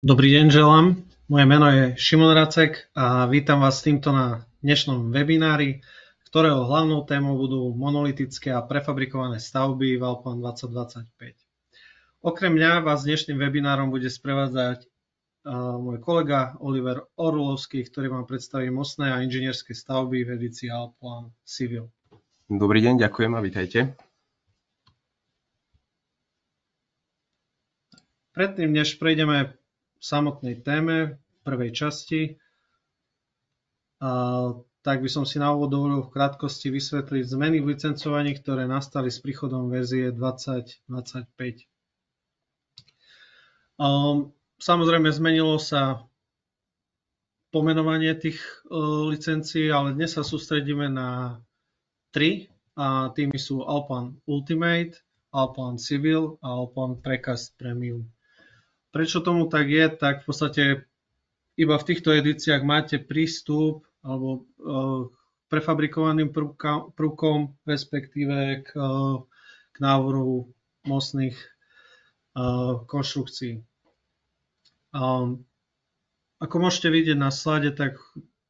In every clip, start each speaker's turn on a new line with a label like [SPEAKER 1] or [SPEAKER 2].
[SPEAKER 1] Dobrý deň želám. Moje meno je Šimon Racek a vítam vás týmto na dnešnom webinári, ktorého hlavnou témou budú monolitické a prefabrikované stavby v Alpan 2025. Okrem mňa vás dnešným webinárom bude sprevádzať môj kolega Oliver Orlovský, ktorý vám predstaví mostné a inžinierské stavby v edícii Alpan Civil.
[SPEAKER 2] Dobrý deň, ďakujem a vítajte.
[SPEAKER 1] Predtým, než prejdeme v samotnej téme prvej časti, tak by som si na úvod dovolil v krátkosti vysvetliť zmeny v licencovaní, ktoré nastali s príchodom verzie 2025. Samozrejme zmenilo sa pomenovanie tých licencií, ale dnes sa sústredíme na 3 a tými sú Alpan Ultimate, Alpan Civil a Alpan Precast Premium. Prečo tomu tak je? Tak v podstate iba v týchto edíciách máte prístup alebo k prefabrikovaným prvkom, respektíve k návrhu mostných konštrukcií. Ako môžete vidieť na slade, tak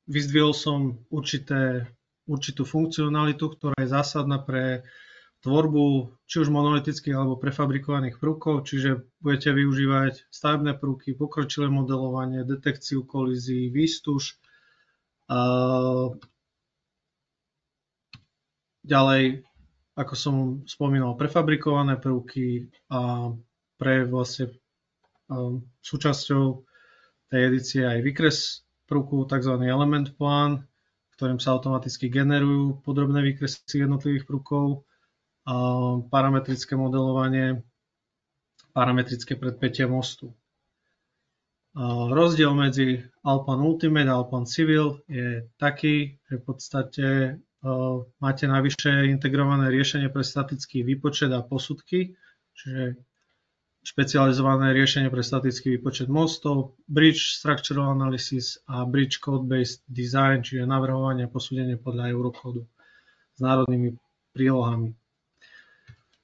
[SPEAKER 1] vyzdvihol som určitú funkcionalitu, ktorá je zásadná pre tvorbu či už monolitických alebo prefabrikovaných prvkov, čiže budete využívať stavebné prvky, pokročilé modelovanie, detekciu kolízií, výstuž. Ďalej, ako som spomínal, prefabrikované prvky a pre vlastne súčasťou tej edície aj výkres prvku, tzv. Element plán, ktorým sa automaticky generujú podrobné výkresy jednotlivých prvkov, parametrické modelovanie, parametrické predpätie mostu. Rozdiel medzi Alpan Ultimate a Alpan Civil je taký, že v podstate máte navyše integrované riešenie pre statický výpočet a posudky, čiže špecializované riešenie pre statický výpočet mostov, Bridge Structural Analysis a Bridge Code-Based Design, čiže navrhovanie a posúdenie podľa Eurocódu s národnými prílohami.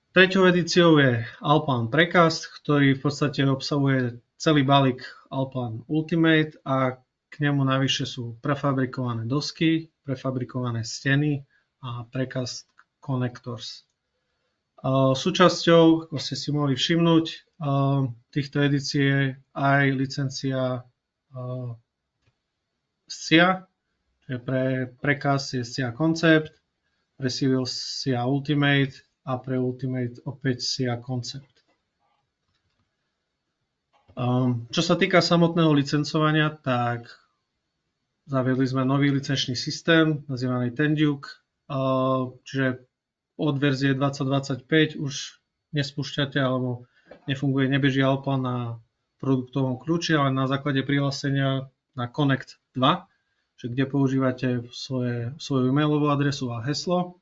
[SPEAKER 1] Treťou edíciou je Alpan Precast, ktorý v podstate obsahuje celý balík Alpan Ultimate a k nemu navyše sú prefabrikované dosky, prefabrikované steny a Precast Connectors. Súčasťou, ako ste si mohli všimnúť, týchto edícií je aj licencia SCIA, čiže pre Precast je SCIA Concept, pre Civil SCIA Ultimate a pre Ultimate opäť SCIA Concept. Čo sa týka samotného licencovania, tak zaviedli sme nový licenčný systém nazývaný Tenduke, čiže od verzie 2025 už nespúšťate alebo nefunguje, nebeží Alpan na produktovom kľúči, ale na základe prihlásenia na Connect 2, kde používate svoju e-mailovú adresu a heslo.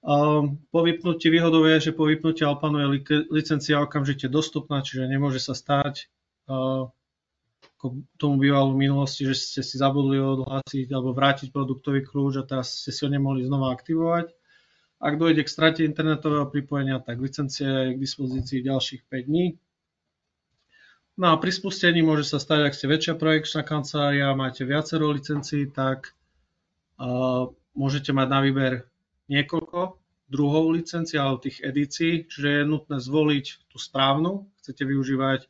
[SPEAKER 1] Po vypnutí výhodou je, že po vypnutí Alpanu je licencia okamžite dostupná, čiže nemôže sa stať, ako tomu bývalo v minulosti, že ste si zabudli odhlásiť alebo vrátiť produktový kľúč a teraz ste si ho nemohli znova aktivovať. Ak dojde k strate internetového pripojenia, tak licencia je k dispozícii ďalších 5 dní. No a pri spustení môže sa stať, ak ste väčšia projekčná kancelária, máte viacero licencií, tak môžete mať na výber niekoľko druhov licencií alebo tých edícií, čiže je nutné zvoliť tú správnu. Chcete využívať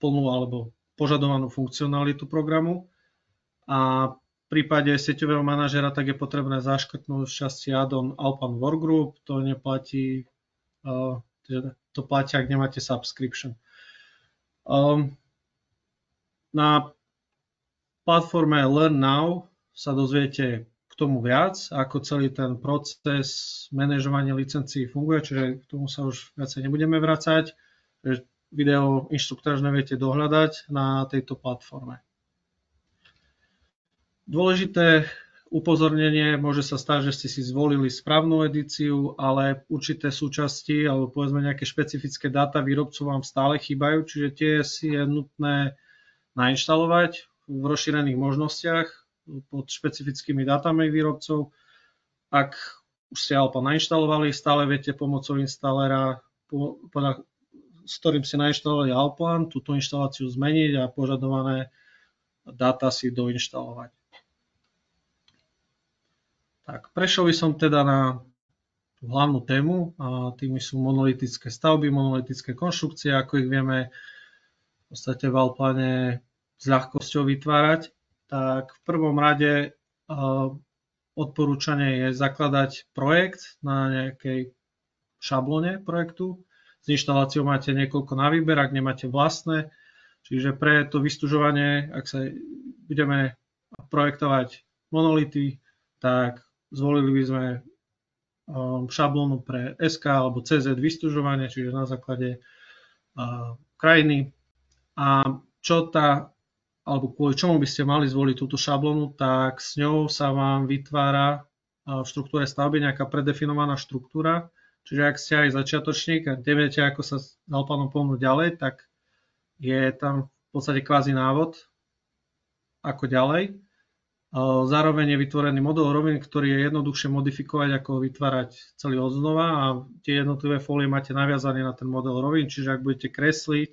[SPEAKER 1] plnú alebo požadovanú funkcionalitu programu a v prípade sieťového manažera tak je potrebné zaškrtnúť v časti add-on Alpan Workgroup, to neplatí, to platí, ak nemáte subscription. Na platforme Learn Now sa dozviete k tomu viac, ako celý ten proces manažovania licencií funguje, čiže k tomu sa už viacej nebudeme vracať. Video inštruktážne viete dohľadať na tejto platforme. Dôležité upozornenie, môže sa stať, že ste si zvolili správnu edíciu, ale určité súčasti alebo povedzme nejaké špecifické dáta výrobcu vám stále chýbajú, čiže tie si je nutné nainštalovať v rozšírených možnostiach pod špecifickými dátami výrobcov. Ak už ste Alpan nainštalovali, stále viete pomocou instalera podľa s ktorým si nainštalovali Allplan, túto inštaláciu zmeniť a požadované dáta si doinštalovať. Tak, prešiel by som teda na tú hlavnú tému, a tými sú monolitické stavby, monolitické konštrukcie, ako ich vieme v podstate v Allplane s ľahkosťou vytvárať. Tak v prvom rade odporúčanie je zakladať projekt na nejakej šablóne projektu. S inštaláciou máte niekoľko na výber, ak nemáte vlastné. Čiže pre to vystužovanie, ak sa budeme projektovať monolity, tak zvolili by sme šablónu pre SK alebo CZ vystužovanie, čiže na základe krajiny. A alebo kvôli čomu by ste mali zvoliť túto šablónu, tak s ňou sa vám vytvára v štruktúre stavby nejaká predefinovaná štruktúra. Čiže ak ste aj začiatočník a neviete, ako sa s Allplanom pohnúť ďalej, tak je tam v podstate kvázi návod, ako ďalej. Zároveň je vytvorený model rovín, ktorý je jednoduchšie modifikovať, ako vytvárať celý odznova, a tie jednotlivé fólie máte naviazané na ten model rovín, čiže ak budete kresliť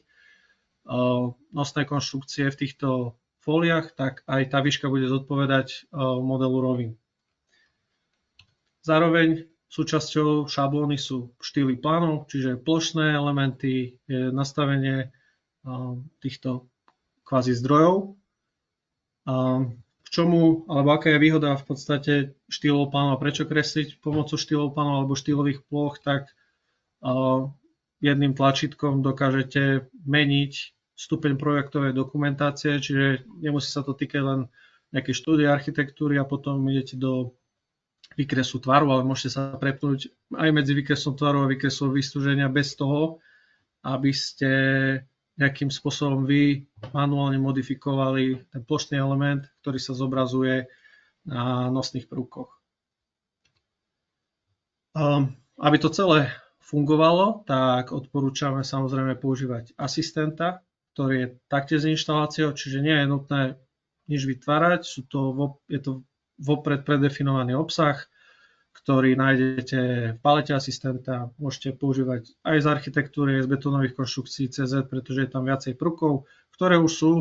[SPEAKER 1] nosné konštrukcie v týchto fóliách, tak aj tá výška bude zodpovedať modelu rovín. Zároveň súčasťou šablóny sú štýly plánov, čiže plošné elementy, nastavenie týchto kvázi zdrojov. K čomu, alebo aká je výhoda v podstate štýlov plánov a prečo kresliť pomocou štýlov plánov alebo štýlových ploch, tak jedným tlačítkom dokážete meniť stupeň projektovej dokumentácie, čiže nemusí sa to týkať len nejakej štúdie architektúry a potom idete do výkresu tvaru, ale môžete sa prepnúť aj medzi výkresom tvaru a výkresom vystúženia bez toho, aby ste nejakým spôsobom vy manuálne modifikovali ten plošný element, ktorý sa zobrazuje na nosných prvkoch. Aby to celé fungovalo, tak odporúčame samozrejme používať asistenta, ktorý je taktiež s inštaláciou, čiže nie je nutné nič vytvárať, je to vopred predefinovaný obsah, ktorý nájdete v palete asistenta. Môžete používať aj z architektúry, aj z betónových konštrukcií CZ, pretože je tam viacej prvkov, ktoré už sú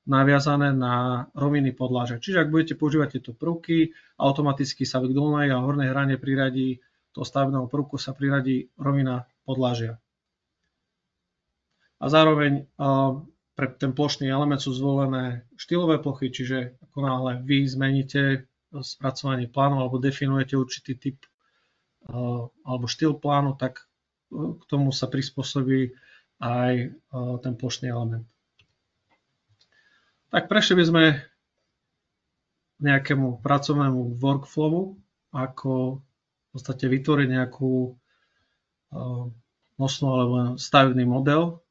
[SPEAKER 1] naviazané na roviny podlažia. Čiže ak budete používať tieto prvky, automaticky sa k dolnej a hornej hrane priradí toho stavebného prvku sa priradí rovina podlažia. A zároveň pre ten plošný element sú zvolené štýlové plochy, čiže ako náhle vy zmeníte spracovanie plánu alebo definujete určitý typ alebo štýl plánu, tak k tomu sa prispôsobí aj ten plošný element. Tak prešli by sme nejakému pracovnému workflowu, ako v podstate vytvoriť nejakú nosnú alebo stavebný model.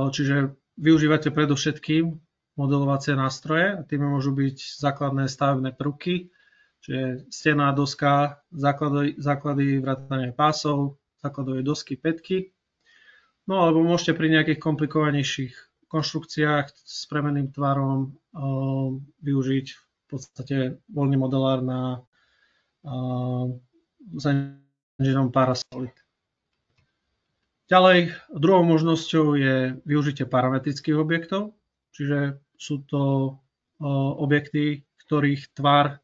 [SPEAKER 1] Čiže využívate predovšetkým modelovacie nástroje a tými môžu byť základné stavebné prvky, čiže stena, doska, základy vrátane pásov, základové dosky, pätky. No alebo môžete pri nejakých komplikovanejších konštrukciách s premenným tvarom využiť v podstate voľný modelár na s engineom Parasolid. Ďalej, druhou možnosťou je využitie parametrických objektov, čiže sú to objekty, ktorých tvar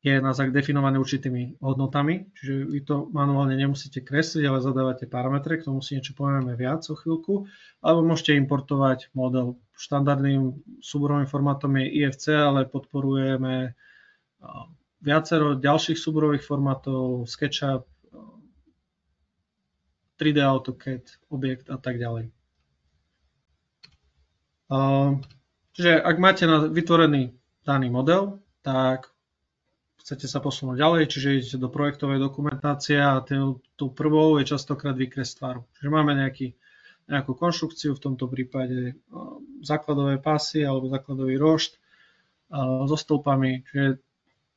[SPEAKER 1] je definovaný určitými hodnotami, čiže vy to manuálne nemusíte kresliť, ale zadávate parametre, k tomu si niečo povieme viac o chvíľku, alebo môžete importovať model. Štandardným súborovým formátom je IFC, ale podporujeme viacero ďalších súborových formátov, SketchUp, 3D AutoCAD, objekt a tak ďalej. Čiže ak máte vytvorený daný model, tak chcete sa posunúť ďalej, čiže idete do projektovej dokumentácie a tou prvou je častokrát výkres tvaru. Čiže máme nejakú konštrukciu, v tomto prípade základové pásy alebo základový rošt so stĺpami. Čiže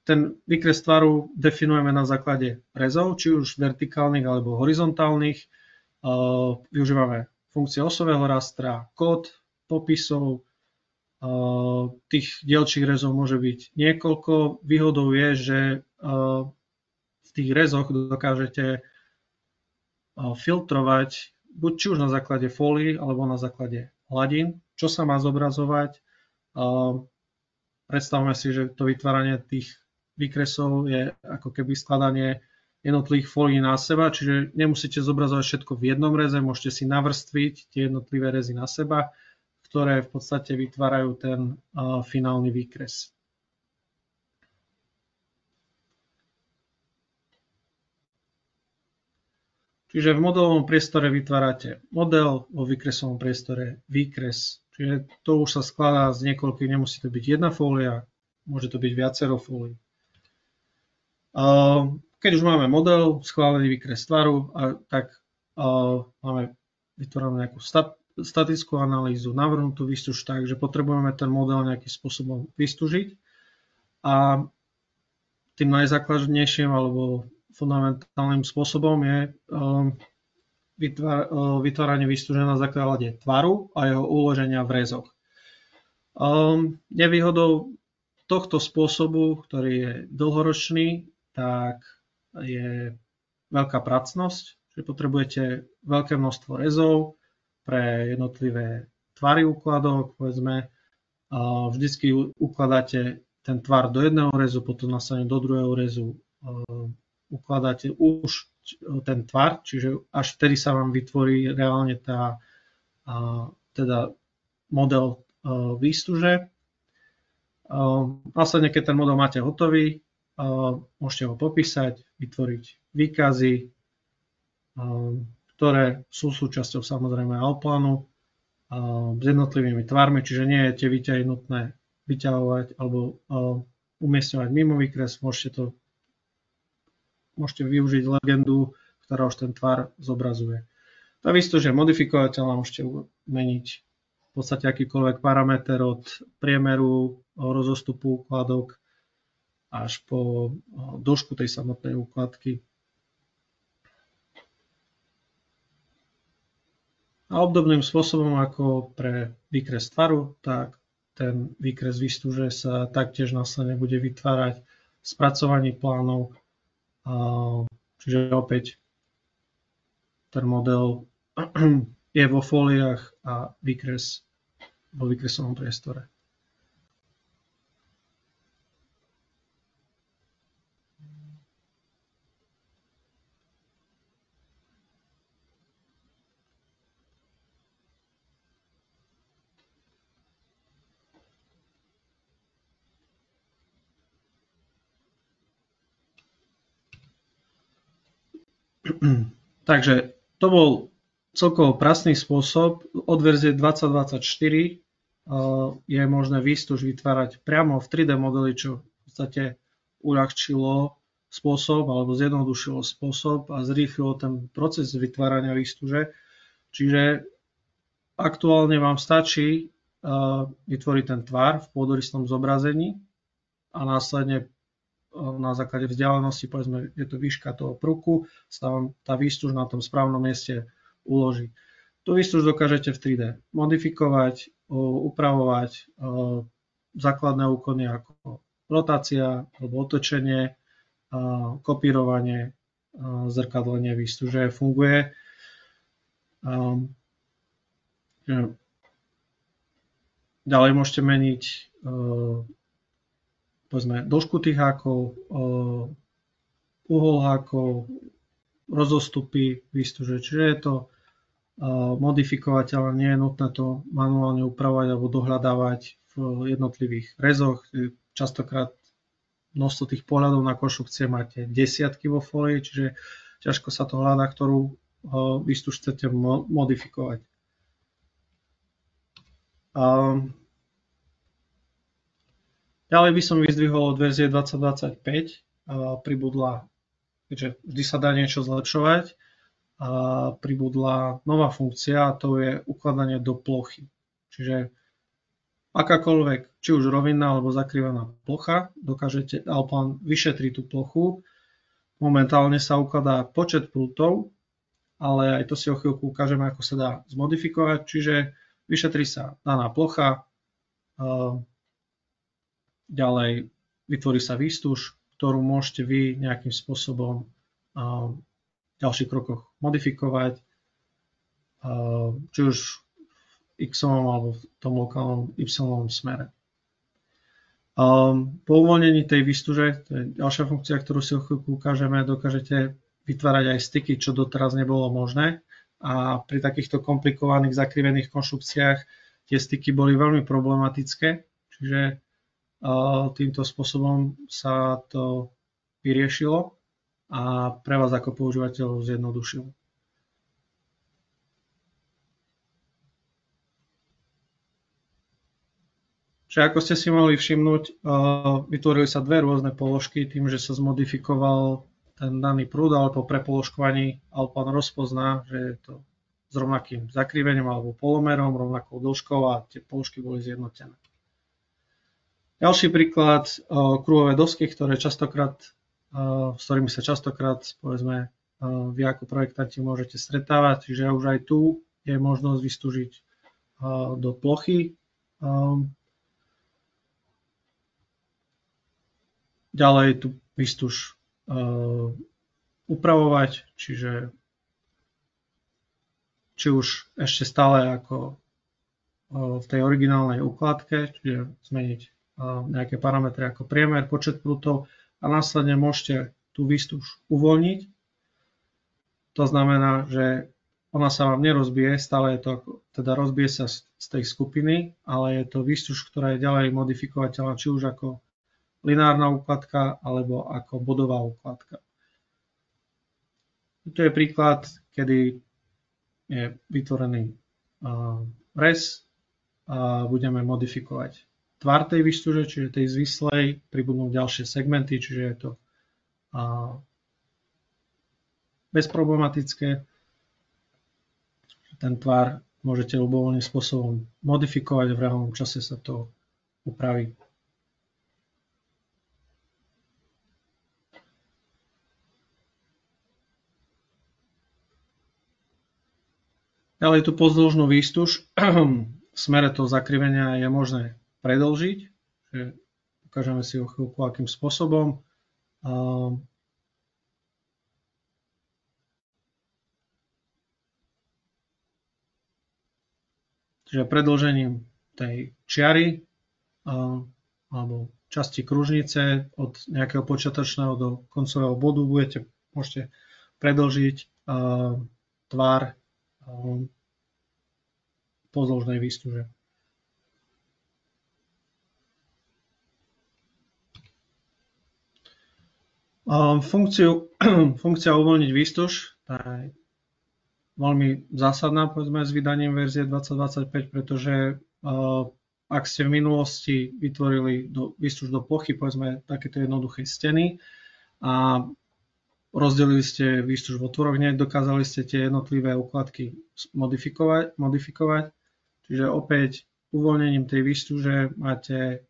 [SPEAKER 1] ten výkres tvaru definujeme na základe rezov, či už vertikálnych alebo horizontálnych. Využívame funkcie osového rastra, kód, popisov. Tých dielčích rezov môže byť niekoľko. Výhodou je, že v tých rezoch dokážete filtrovať buď či už na základe fólií alebo na základe hladín, čo sa má zobrazovať. Predstavme si, že to vytváranie tých výkresov je ako keby skladanie jednotlivých fólií na seba, čiže nemusíte zobrazovať všetko v jednom reze, môžete si navrstviť tie jednotlivé rezy na seba, ktoré v podstate vytvárajú ten finálny výkres. Čiže v modelovom priestore vytvárate model, vo výkresovom priestore výkres. Čiže to už sa skladá z niekoľkých, nemusí to byť jedna fólia, môže to byť viacero fólií. Keď už máme model, schválený výkres tvaru, tak máme vytvorenú nejakú statickú analýzu, navrhnutú výstuž tak, že potrebujeme ten model nejakým spôsobom vystúžiť. A tým najzákladnejším alebo fundamentálnym spôsobom je vytváranie výstuže na základe tvaru a jeho uloženia v rezoch. Nevýhodou tohto spôsobu, ktorý je dlhoročný, tak je veľká pracnosť, že potrebujete veľké množstvo rezov pre jednotlivé tvary úkladok, povedzme. Vždycky ukladáte ten tvar do jedného rezu, potom následne do druhého rezu ukladáte už ten tvar, čiže až vtedy sa vám vytvorí reálne teda model výstuže. Následne, keď ten model máte hotový, môžete ho popísať, vytvoriť výkazy, ktoré sú súčasťou samozrejme Allplanu s jednotlivými tvarmi, čiže nie je tie výťahy nutné vyťahovať alebo umiestňovať mimo výkres, môžete využiť legendu, ktorá už ten tvar zobrazuje. Tá výstuž je modifikovateľná, môžete meniť v podstate akýkoľvek parameter od priemeru rozostupu úkladok až po dĺžku tej samotnej úkladky. A obdobným spôsobom ako pre výkres tvaru, tak ten výkres výstuže sa taktiež následne bude vytvárať v spracovaní plánov. Čiže opäť ten model je vo fóliách a výkres vo výkresovom priestore. Takže to bol celkovo prasný spôsob. Od verzie 2024 je možné výstuž vytvárať priamo v 3D modeli, čo v podstate uľahčilo spôsob alebo zjednodušilo spôsob a zrýchlilo ten proces vytvárania výstuže. Čiže aktuálne vám stačí vytvoriť ten tvar v pôdorystom zobrazení a následne na základe vzdialenosti, povedzme, je to výška toho prúku, sa vám tá výstuž na tom správnom mieste uloží. Tú výstuž dokážete v 3D modifikovať, upravovať základné úkony ako rotácia alebo otočenie, kopírovanie, zrkadlenie výstuže funguje. Ďalej môžete meniť povedzme dĺžku tých hákov, uhol hákov, rozostupy výstuže. Čiže je to modifikovateľné, nie je nutné to manuálne upravovať alebo dohľadávať v jednotlivých rezoch. Častokrát množstvo tých pohľadov na konštrukcie máte desiatky vo folii, čiže ťažko sa to hľadá, ktorú výstuž chcete modifikovať. Ďalej by som vyzdvihol od verzie 2025, pribudla, keďže vždy sa dá niečo zlepšovať, pribudla nová funkcia a to je ukladanie do plochy. Čiže akákoľvek, či už rovinná alebo zakrývaná plocha, dokážete Allplan vyšetriť tú plochu. Momentálne sa ukladá počet prútov, ale aj to si o chvíľku ukážeme, ako sa dá zmodifikovať. Čiže vyšetrí sa daná plocha, ďalej vytvorí sa výstuž, ktorú môžete vy nejakým spôsobom v ďalších krokoch modifikovať. či už v x alebo v tom lokálnom y smere. Po uvoľnení tej výstuže, to je ďalšia funkcia, ktorú si o chvíľku ukážeme, dokážete vytvárať aj styky, čo doteraz nebolo možné. A pri takýchto komplikovaných zakrivených konštrukciách tie styky boli veľmi problematické, čiže týmto spôsobom sa to vyriešilo a pre vás ako používateľov zjednodušilo. Čiže ako ste si mohli všimnúť, vytvorili sa dve rôzne položky tým, že sa zmodifikoval ten daný prúd, ale po prepoložkovaní Alpan rozpozná, že je to s rovnakým zakrivením alebo polomerom, rovnakou dĺžkou a tie položky boli zjednotené. Ďalší príklad, kruhové dosky, s ktorými sa častokrát povedzme, vy ako projektanti môžete stretávať, čiže už aj tu je možnosť vystúžiť do plochy. Ďalej tu výstuž upravovať, čiže či už ešte stále ako v tej originálnej ukladke, čiže zmeniť nejaké parametre ako priemer, počet prútov a následne môžete tú výstuž uvoľniť. To znamená, že ona sa vám nerozbije, stále je to, teda rozbije sa z tej skupiny, ale je to výstuž, ktorá je ďalej modifikovateľná, či už ako lineárna ukladka alebo ako bodová ukladka. Tu je príklad, kedy je vytvorený rez a budeme modifikovať tvar tej výstuže, čiže tej zvislej, pribudnú ďalšie segmenty, čiže je to bezproblematické. Ten tvar môžete ľubovoľným spôsobom modifikovať, v reálnom čase sa to upraví. Ďalej tú pozdĺžnú výstuž v smere toho zakrivenia je možné predĺžiť. Ukážeme si o chvíľku, akým spôsobom. Čiže predĺžením tej čiary alebo časti kružnice od nejakého počiatočného do koncového bodu môžete predĺžiť tvar pozdĺžnej výstuže. Funkcia uvoľniť výstuž je veľmi zásadná, povedzme, s vydaním verzie 2025, pretože ak ste v minulosti vytvorili výstuž do plochy, povedzme, takéto jednoduchej steny a rozdelili ste výstuž v otvoroch, dokázali ste tie jednotlivé ukladky modifikovať. Čiže opäť uvoľnením tej výstuže máte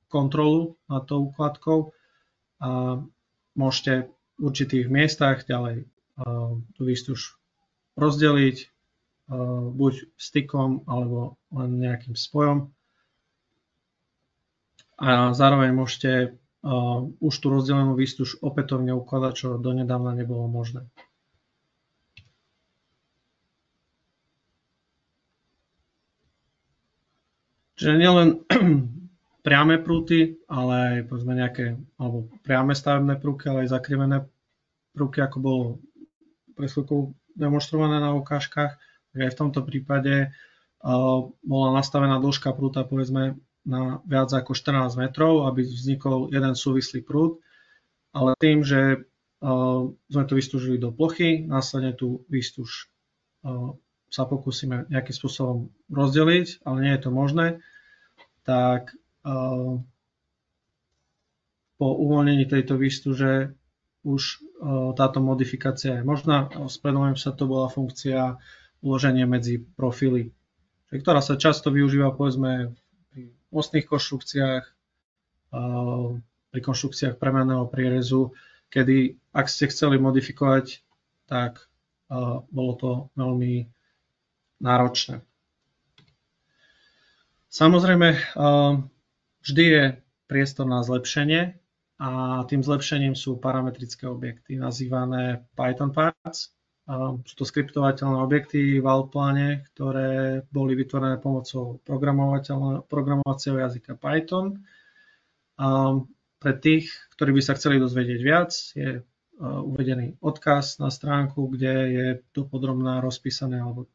[SPEAKER 1] kontrolu nad tou ukladkou a môžete v určitých miestach ďalej tú výstuž rozdeliť buď stykom alebo len nejakým spojom. A zároveň môžete už tú rozdelenú výstuž opätovne ukladať, čo donedávna nebolo možné. Čiže nielen priame prúty, ale aj povedzme nejaké alebo priame stavebné prúky, ale aj zakrivené prúky, ako bolo pred chvíľkou demonstrované na ukážkach. Aj v tomto prípade bola nastavená dĺžka prúta povedzme na viac ako 14 metrov, aby vznikol jeden súvislý prúd, ale tým, že sme to vystúžili do plochy, následne tú výstuž sa pokúsime nejakým spôsobom rozdeliť, ale nie je to možné, tak po uvoľnení tejto výstuže už táto modifikácia je možná. Ospravedlňujem sa, to bola funkcia uloženie medzi profily, ktorá sa často využíva povedzme pri mostných konštrukciách, pri konštrukciách premenného prierezu, kedy ak ste chceli modifikovať, tak bolo to veľmi náročné. Samozrejme, vždy je priestor na zlepšenie a tým zlepšením sú parametrické objekty nazývané Python parts. Sú to skriptovateľné objekty v Altpláne, ktoré boli vytvorené pomocou programovacieho jazyka Python. Pre tých, ktorí by sa chceli dozvedieť viac, je uvedený odkaz na stránku, kde je dopodrobná rozpísané alebo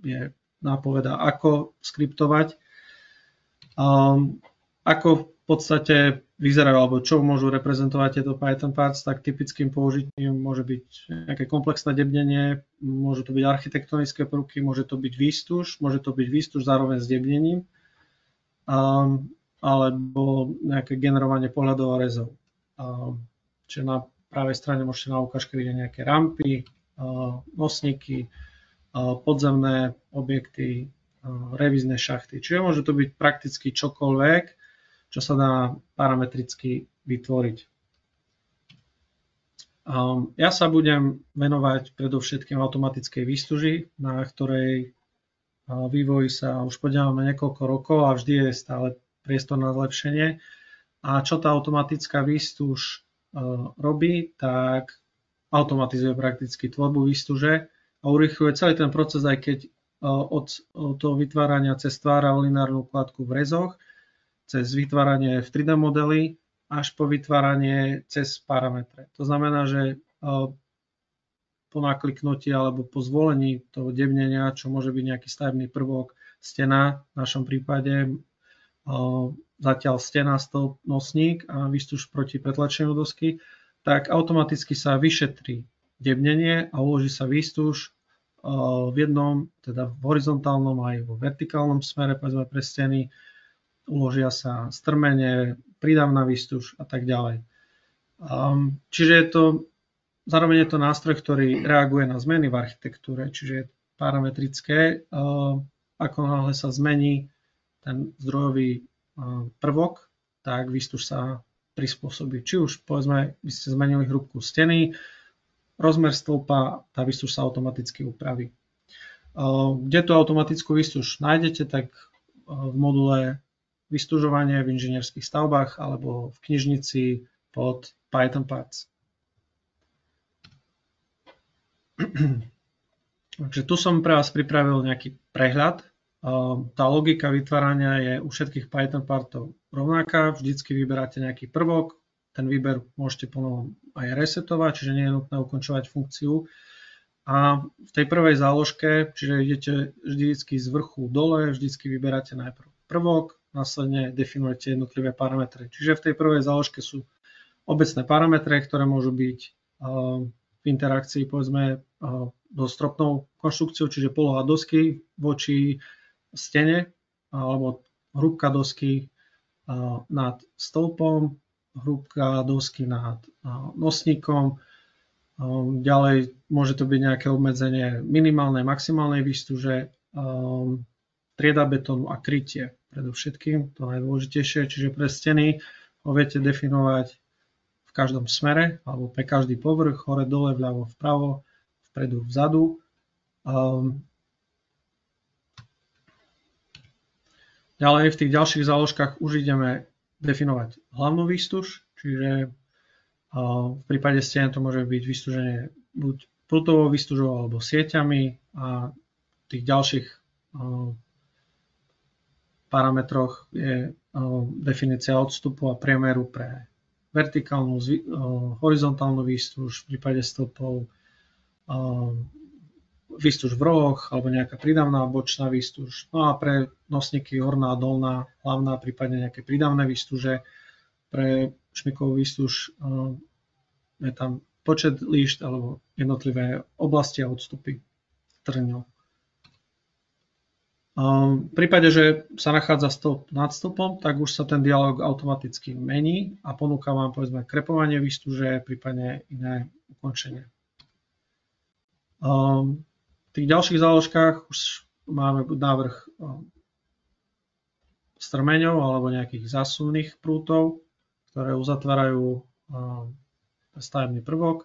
[SPEAKER 1] je nápoveda, ako skriptovať. Ako v podstate vyzerajú, alebo čo môžu reprezentovať tieto Python parts, tak typickým použitím môže byť nejaké komplexné debnenie, môžu to byť architektonické prvky, môže to byť výstuž zároveň s debnením, alebo nejaké generovanie pohľadov a rezov. Čiže na pravej strane môžete na ukážke vidieť nejaké rampy, nosníky, podzemné objekty, revízne šachty. Čiže môže to byť prakticky čokoľvek, čo sa dá parametricky vytvoriť. Ja sa budem venovať predovšetkým automatickej výstuži, na ktorej vývoji sa už podielame niekoľko rokov a vždy je stále priestor na zlepšenie. A čo tá automatická výstuž robí, tak automatizuje prakticky tvorbu výstuže a urýchľuje celý ten proces, aj keď od toho vytvárania cez tvár a lineárnu ukladku v rezoch, cez vytváranie v 3D modely až po vytváranie cez parametre. To znamená, že po nakliknutí alebo po zvolení toho debnenia, čo môže byť nejaký stavebný prvok, stena, v našom prípade zatiaľ stena, stĺp, nosník a výstuž proti pretlačeniu dosky, tak automaticky sa vyšetrí debnenie a uloží sa výstuž v jednom, teda v horizontálnom aj vo vertikálnom smere, povedzme pre steny, uložia sa strmenie, prídavná výstuž a tak ďalej. Čiže zároveň je to nástroj, ktorý reaguje na zmeny v architektúre, čiže je parametrické. Ako náhle sa zmení ten zdrojový prvok, tak výstuž sa prispôsobí. Či už povedzme, by ste zmenili hrúbku steny, rozmer stĺpa, tá výstuž sa automaticky upraví. Kde tú automatickú výstuž nájdete, tak v module vystúžovanie v inžinierských stavbách alebo v knižnici pod Python Parts. Takže tu som pre vás pripravil nejaký prehľad. Tá logika vytvárania je u všetkých Python partov rovnaká. Vždycky vyberáte nejaký prvok. Ten výber môžete ponovom aj resetovať, čiže nie je nutné ukončovať funkciu. A v tej prvej záložke, čiže idete vždycky z vrchu dole, vždycky vyberáte najprv prvok, následne definujete jednotlivé parametre. Čiže v tej prvej záložke sú obecné parametre, ktoré môžu byť v interakcii povedzme so stropnou konštrukciou, čiže poloha dosky voči stene alebo hrúbka dosky nad stĺpom, hrúbka dosky nad nosníkom. Ďalej môže to byť nejaké obmedzenie minimálnej, maximálnej výstuže, trieda betónu a krytie predovšetkým, to najdôležitejšie, čiže pre steny ho viete definovať v každom smere alebo pre každý povrch, hore, dole, vľavo, vpravo, vpredu, vzadu. Ďalej v tých ďalších záložkách už ideme definovať hlavnú výstuž, čiže v prípade stien to môže byť vystúženie buď prútovou výstužou alebo sieťami a v tých ďalších parametroch je definícia odstupu a priemeru pre vertikálnu, horizontálnu výstuž, v prípade stĺpov výstuž v rohoch alebo nejaká prídavná bočná výstuž. No a pre nosníky horná, dolná, hlavná, prípadne nejaké prídavné výstuže. Pre šmikovú výstuž je tam počet líšt alebo jednotlivé oblasti a odstupy trňov. V prípade, že sa nachádza stĺp nad stĺpom, tak už sa ten dialog automaticky mení a ponúka vám povedzme krepovanie výstuže, prípadne iné ukončenie. V tých ďalších záložkách už máme návrh strmeňov alebo nejakých zásuvných prútov, ktoré uzatvárajú stavebný prvok.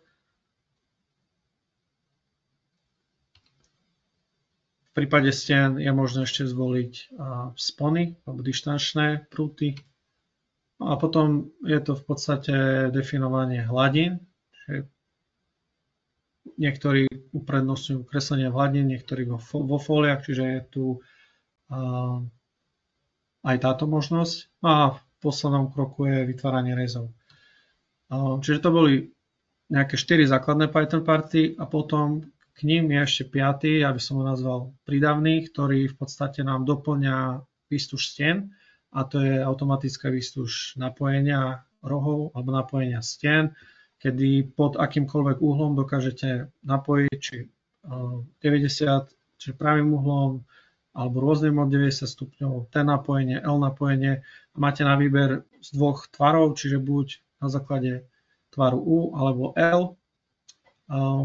[SPEAKER 1] V prípade stien je možné ešte zvoliť spony alebo dištančné prúty. No a potom je to v podstate definovanie hladín. Niektorí uprednostňujú kreslenie v hladine, niektorí vo fóliách, čiže je tu aj táto možnosť. A v poslednom kroku je vytváranie rezov. Čiže to boli nejaké 4 základné Python party a potom k ním je ešte 5., aby som ho nazval prídavný, ktorý v podstate nám doplňa výstuž stien, a to je automatická výstuž napojenia rohov alebo napojenia stien, kedy pod akýmkoľvek uhlom dokážete napojiť či 90, či pravým uhlom alebo rôznym od 90 stupňov, T napojenie, L napojenie, a máte na výber z dvoch tvarov, čiže buď na základe tvaru U alebo L,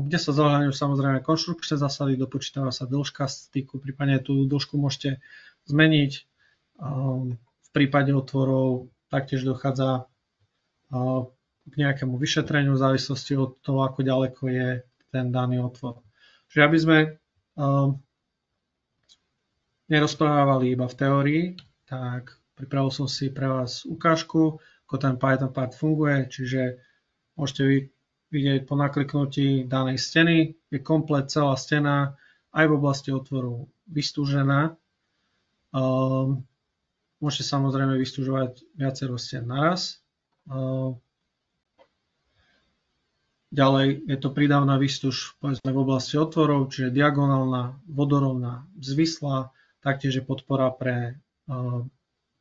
[SPEAKER 1] kde sa zohľadňujú samozrejme konštrukčné zásady, dopočítava sa dĺžka styku, prípadne tú dĺžku môžete zmeniť. V prípade otvorov taktiež dochádza k nejakému vyšetreniu v závislosti od toho, ako ďaleko je ten daný otvor. Čiže aby sme nerozprávali iba v teórii, tak pripravil som si pre vás ukážku, ako ten Python part funguje, čiže môžete vidieť po nakliknutí danej steny, je komplet celá stena aj v oblasti otvoru vystúžená. Môžete samozrejme vystúžovať viacero stien naraz. Ďalej je to prídavná výstuž povedzme v oblasti otvorov, čiže diagonálna, vodorovná, zvislá, taktiež je podpora pre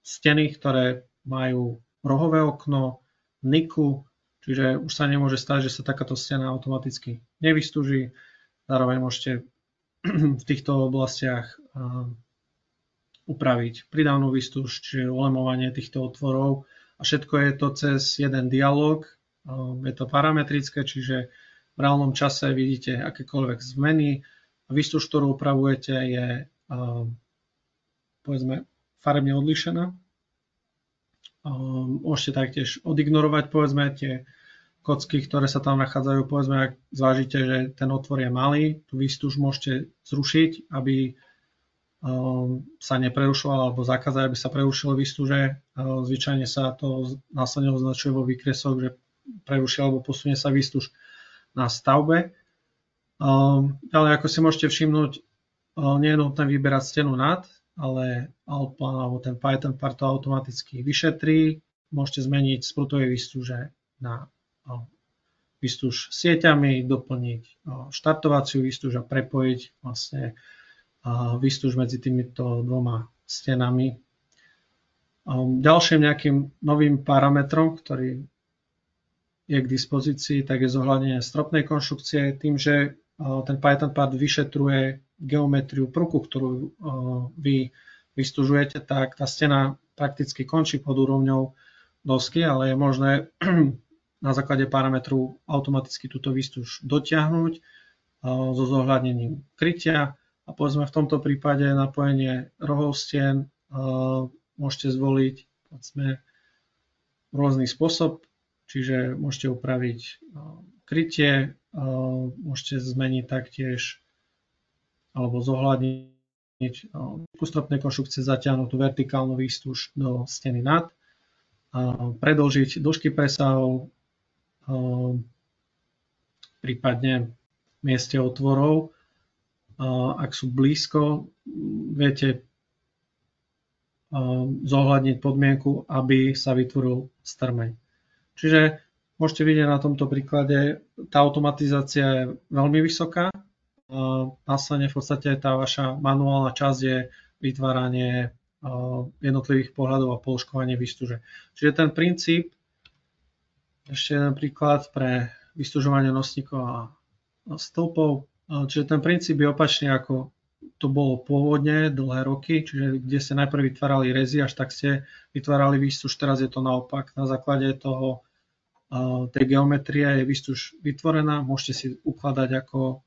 [SPEAKER 1] steny, ktoré majú rohové okno, niku, čiže už sa nemôže stať, že sa takáto stena automaticky nevystúži. Zároveň môžete v týchto oblastiach upraviť prídavnú výstuž, čiže ulemovanie týchto otvorov, a všetko je to cez jeden dialog. Je to parametrické, čiže v reálnom čase vidíte akékoľvek zmeny. Výstuž, ktorú upravujete, je povedzme farebne odlišená. Môžete taktiež odignorovať povedzme tie kocky, ktoré sa tam nachádzajú. Povedzme, ak zvážite, že ten otvor je malý, tú výstuž môžete zrušiť, aby sa neprerušoval, alebo zakázať, aby sa prerušilo výstuže. Zvyčajne sa to následne označuje vo výkresoch, že preruší alebo posunie sa výstuž na stavbe. Ale ako si môžete všimnúť, nie je nutné vyberať stenu nad, ale Altplan alebo ten Python part to automaticky vyšetrí. Môžete zmeniť z prutovej výstuže na výstuž sieťami, doplniť štartovaciu výstuž a prepojiť vlastne výstuž medzi týmito dvoma stenami. Ďalším nejakým novým parametrom, ktorý je k dispozícii, tak je zohľadnenie stropnej konštrukcie. Tým, že ten Python part vyšetruje geometriu prvku, ktorú vy vystúžujete, tak tá stena prakticky končí pod úrovňou dosky, ale je možné na základe parametru automaticky túto výstuž dotiahnuť so zohľadnením krytia. A povedzme v tomto prípade napojenie rohov stien môžete zvoliť povedzme rôzny spôsob, čiže môžete upraviť krytie, môžete zmeniť taktiež alebo zohľadniť stropnej konštrukcie, zatiahnuť tú vertikálnu výstuž do steny nad, predĺžiť dĺžky presahov, prípadne v mieste otvorov. Ak sú blízko, viete zohľadniť podmienku, aby sa vytvoril strmeň. Čiže môžete vidieť na tomto príklade, tá automatizácia je veľmi vysoká. Následne v podstate tá vaša manuálna časť je vytváranie jednotlivých pohľadov a položkovanie výstuže. Čiže ten princíp, ešte jeden príklad pre vystúžovanie nosníkov a stĺpov. Čiže ten princíp je opačný, ako to bolo pôvodne dlhé roky, čiže kde ste najprv vytvárali rezy, až tak ste vytvárali výstuž, teraz je to naopak. Na základe toho, tej geometrie je výstuž vytvorená, môžete si ukladať ako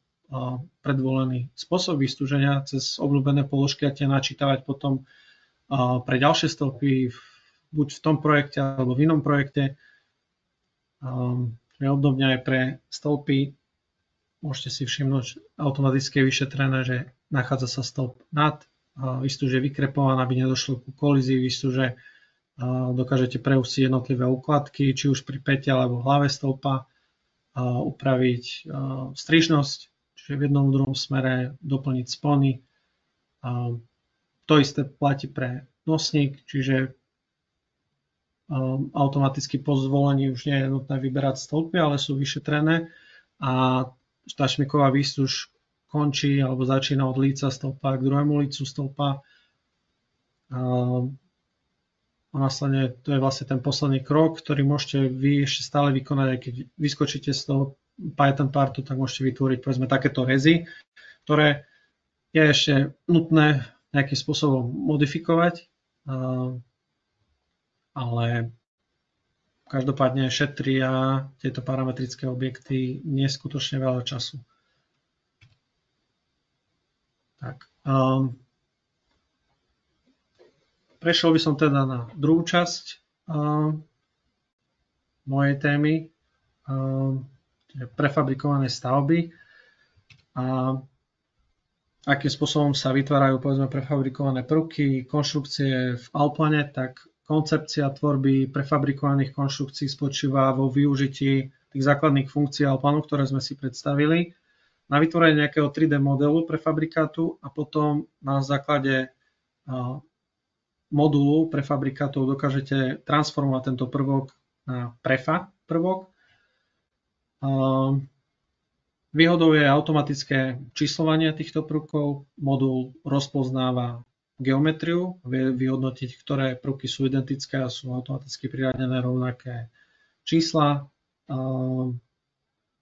[SPEAKER 1] predvolený spôsob vystúženia cez obľúbené položky a tie načítavať potom pre ďalšie stĺpy, buď v tom projekte alebo v inom projekte. Obdobne aj pre stĺpy môžete si všimnúť automaticky vyšetrené, že nachádza sa stĺp nad, výstuž je vykrepovaná, aby nedošlo ku kolízii výstuže, dokážete preústiť jednotlivé úkladky, či už pri pete alebo hlave stĺpa. upraviť strižnosť, čiže v jednom druhom smere doplniť spony. To isté platí pre nosník, čiže automaticky po zvolení už nie je nutné vyberať stĺpy, ale sú vyšetrené a tá šmiková výstuž končí alebo začína od líca stĺpa k druhému lícu stĺpa. A následne to je vlastne ten posledný krok, ktorý môžete vy ešte stále vykonať, aj keď vyskočíte z toho Python partu, tak môžete vytvoriť povedzme takéto rezy, ktoré je ešte nutné nejakým spôsobom modifikovať, ale každopádne šetria tieto parametrické objekty neskutočne veľa času. Tak. Prešiel by som teda na druhú časť mojej témy, prefabrikované stavby a akým spôsobom sa vytvárajú povedzme prefabrikované prvky, konštrukcie v Allplane, tak koncepcia tvorby prefabrikovaných konštrukcií spočíva vo využití tých základných funkcií Allplanu, ktoré sme si predstavili, na vytvorenie nejakého 3D modelu prefabrikátu a potom na základe modulu prefabrikátov dokážete transformovať tento prvok na prefa prvok. Výhodou je automatické číslovanie týchto prvkov. Modul rozpoznáva geometriu, vie vyhodnotiť, ktoré prvky sú identické a sú automaticky priradené rovnaké čísla.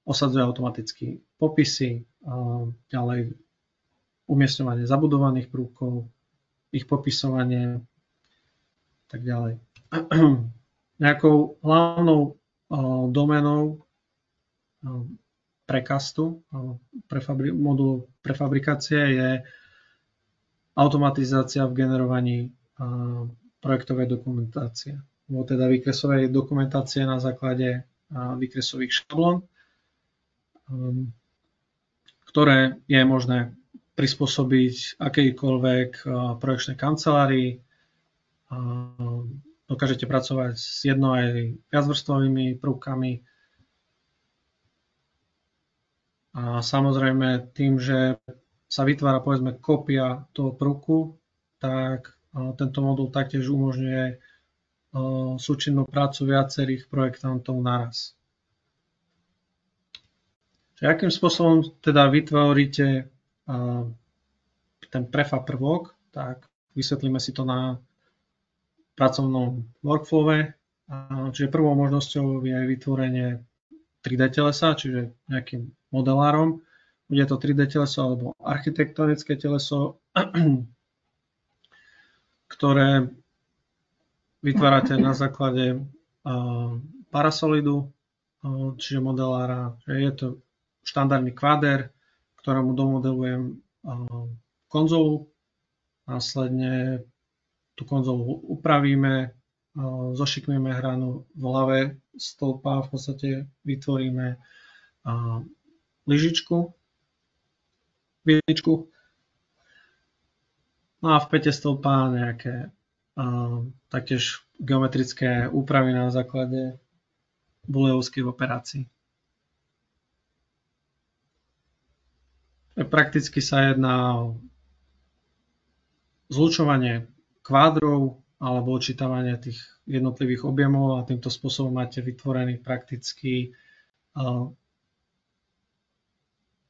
[SPEAKER 1] Osadzuje automaticky popisy, ďalej umiestňovanie zabudovaných prvkov, ich popisovanie a tak ďalej. Nejakou hlavnou doménou prekastu, modulu prefabrikácie je automatizácia v generovaní projektovej dokumentácie, alebo teda výkresovej dokumentácie na základe výkresových šablón, ktoré je možné prispôsobiť akejkoľvek projekčnej kancelárii. Dokážete pracovať s jedno aj viacvrstvovými prvkami. A samozrejme tým, že sa vytvára povedzme kópia toho prvku, tak tento modul taktiež umožňuje súčinnú prácu viacerých projektantov naraz. Čiže akým spôsobom teda vytvoríte ten prefab prvok, tak vysvetlíme si to na pracovnom workflowe. Čiže prvou možnosťou je vytvorenie 3D telesa, čiže nejakým modelárom. Bude to 3D teleso alebo architektonické teleso, ktoré vytvárate na základe parasolidu, čiže modelára. Je to štandardný kvader, ktorému domodelujem konzolu. Následne tú konzolu upravíme, zošikneme hranu v hlave stĺpa, v podstate vytvoríme lyžičku, no a v päte stĺpa nejaké taktiež geometrické úpravy na základe booleovských operácií. Prakticky sa jedná o zlučovanie kvádrov alebo odčítavanie tých jednotlivých objemov a týmto spôsobom máte vytvorený praktický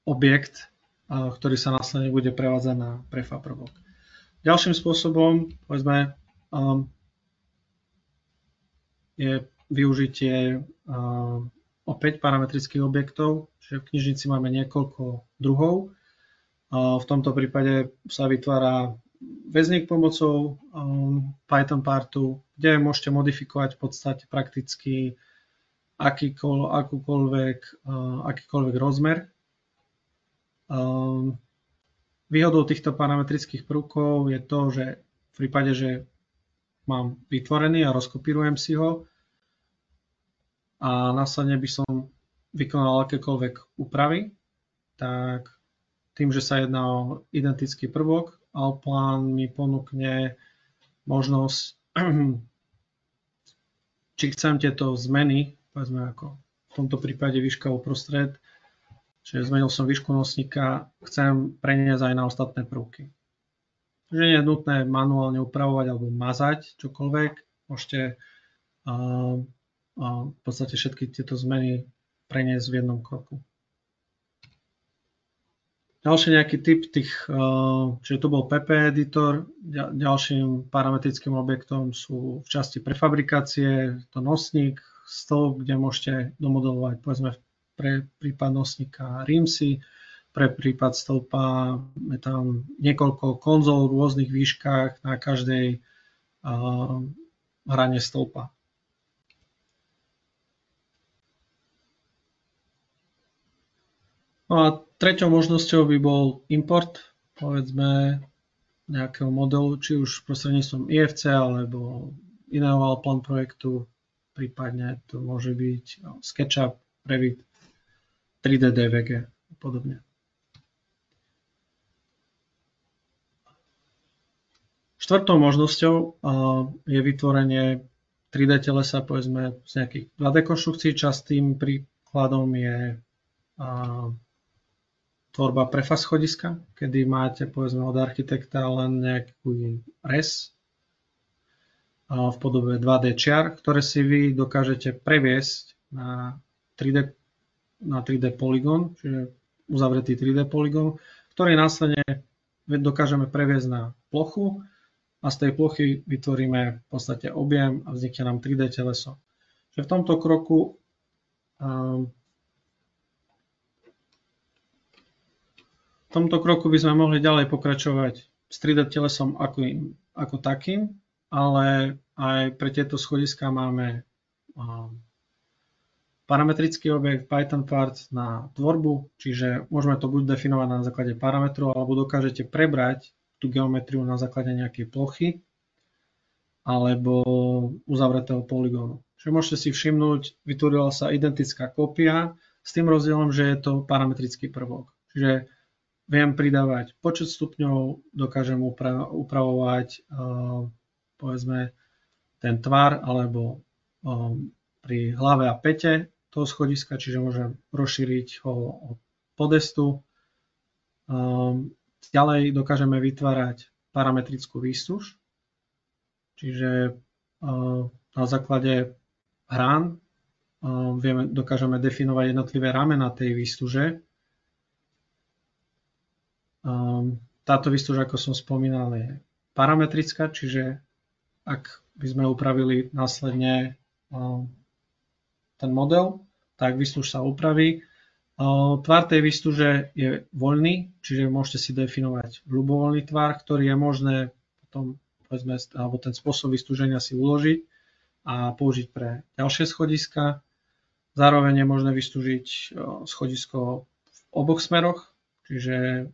[SPEAKER 1] objekt, ktorý sa následne bude prevádzať na prefab prvok. Ďalším spôsobom povedzme, je využitie opäť parametrických objektov, čiže v knižnici máme niekoľko druhov. V tomto prípade sa vytvára väzník pomocou Python partu, kde môžete modifikovať v podstate prakticky akýkoľvek rozmer. Výhodou týchto parametrických prvkov je to, že v prípade, že mám vytvorený a rozkopírujem si ho a následne by som vykonal akékoľvek úpravy, tak tým, že sa jedná o identický prvok, Allplan mi ponúkne možnosť, či chcem tieto zmeny, povedzme ako tomto prípade výška uprostred, čiže zmenil som výšku nosníka, chcem preniesť aj na ostatné prvky. Takže nie je nutné manuálne upravovať alebo mazať čokoľvek, môžete v podstate všetky tieto zmeny preniesť v jednom kroku. Ďalší nejaký typ čiže tu bol PP editor, ďalším parametrickým objektom sú v časti prefabrikácie, to nosník, stĺp, kde môžete domodelovať, povedzme pre prípad nosníka rímsy, pre prípad stĺpa je tam niekoľko konzol v rôznych výškach na každej hrane stĺpa. No a treťou možnosťou by bol import, povedzme, nejakého modelu, či už prostredníctvom IFC alebo iného Allplan projektu, prípadne to môže byť SketchUp, Revit, 3D DVG a podobne. Štvrtou možnosťou je vytvorenie 3D telesa, povedzme, z nejakých 2D konštrukcií. Častým príkladom je tvorba prefaz schodiska, kedy máte, povedzme, od architekta len nejaký res v podobe 2D čiar, ktoré si vy dokážete previesť na 3D polygón, čiže uzavretý 3D polygón, ktorý následne dokážeme previesť na plochu a z tej plochy vytvoríme v podstate objem a vznikne nám 3D teleso. Čiže v tomto kroku by sme mohli ďalej pokračovať s 3D telesom ako takým, ale aj pre tieto schodiska máme parametrický objekt Python part na tvorbu, čiže môžeme to buď definovať na základe parametrov, alebo dokážete prebrať tú geometriu na základe nejakej plochy alebo uzavretého polygónu. Čiže môžete si všimnúť, vytvorila sa identická kópia s tým rozdielom, že je to parametrický prvok. Čiže viem pridávať počet stupňov, dokážem upravovať povedzme ten tvar alebo pri hlave a pete toho schodiska, čiže môžem rozšíriť ho od podestu. Ďalej dokážeme vytvárať parametrickú výstuž, čiže na základe hrán dokážeme definovať jednotlivé ramena tej výstuže. Táto výstuž, ako som spomínal, je parametrická, čiže ak by sme upravili následne ten model, tak výstuž sa upraví. Tvar tej výstuže je voľný, čiže môžete si definovať ľubovoľný tvar, ktorý je možné potom, povedzme, alebo ten spôsob vystúženia si uložiť a použiť pre ďalšie schodiska. Zároveň je možné vystúžiť schodisko v oboch smeroch, čiže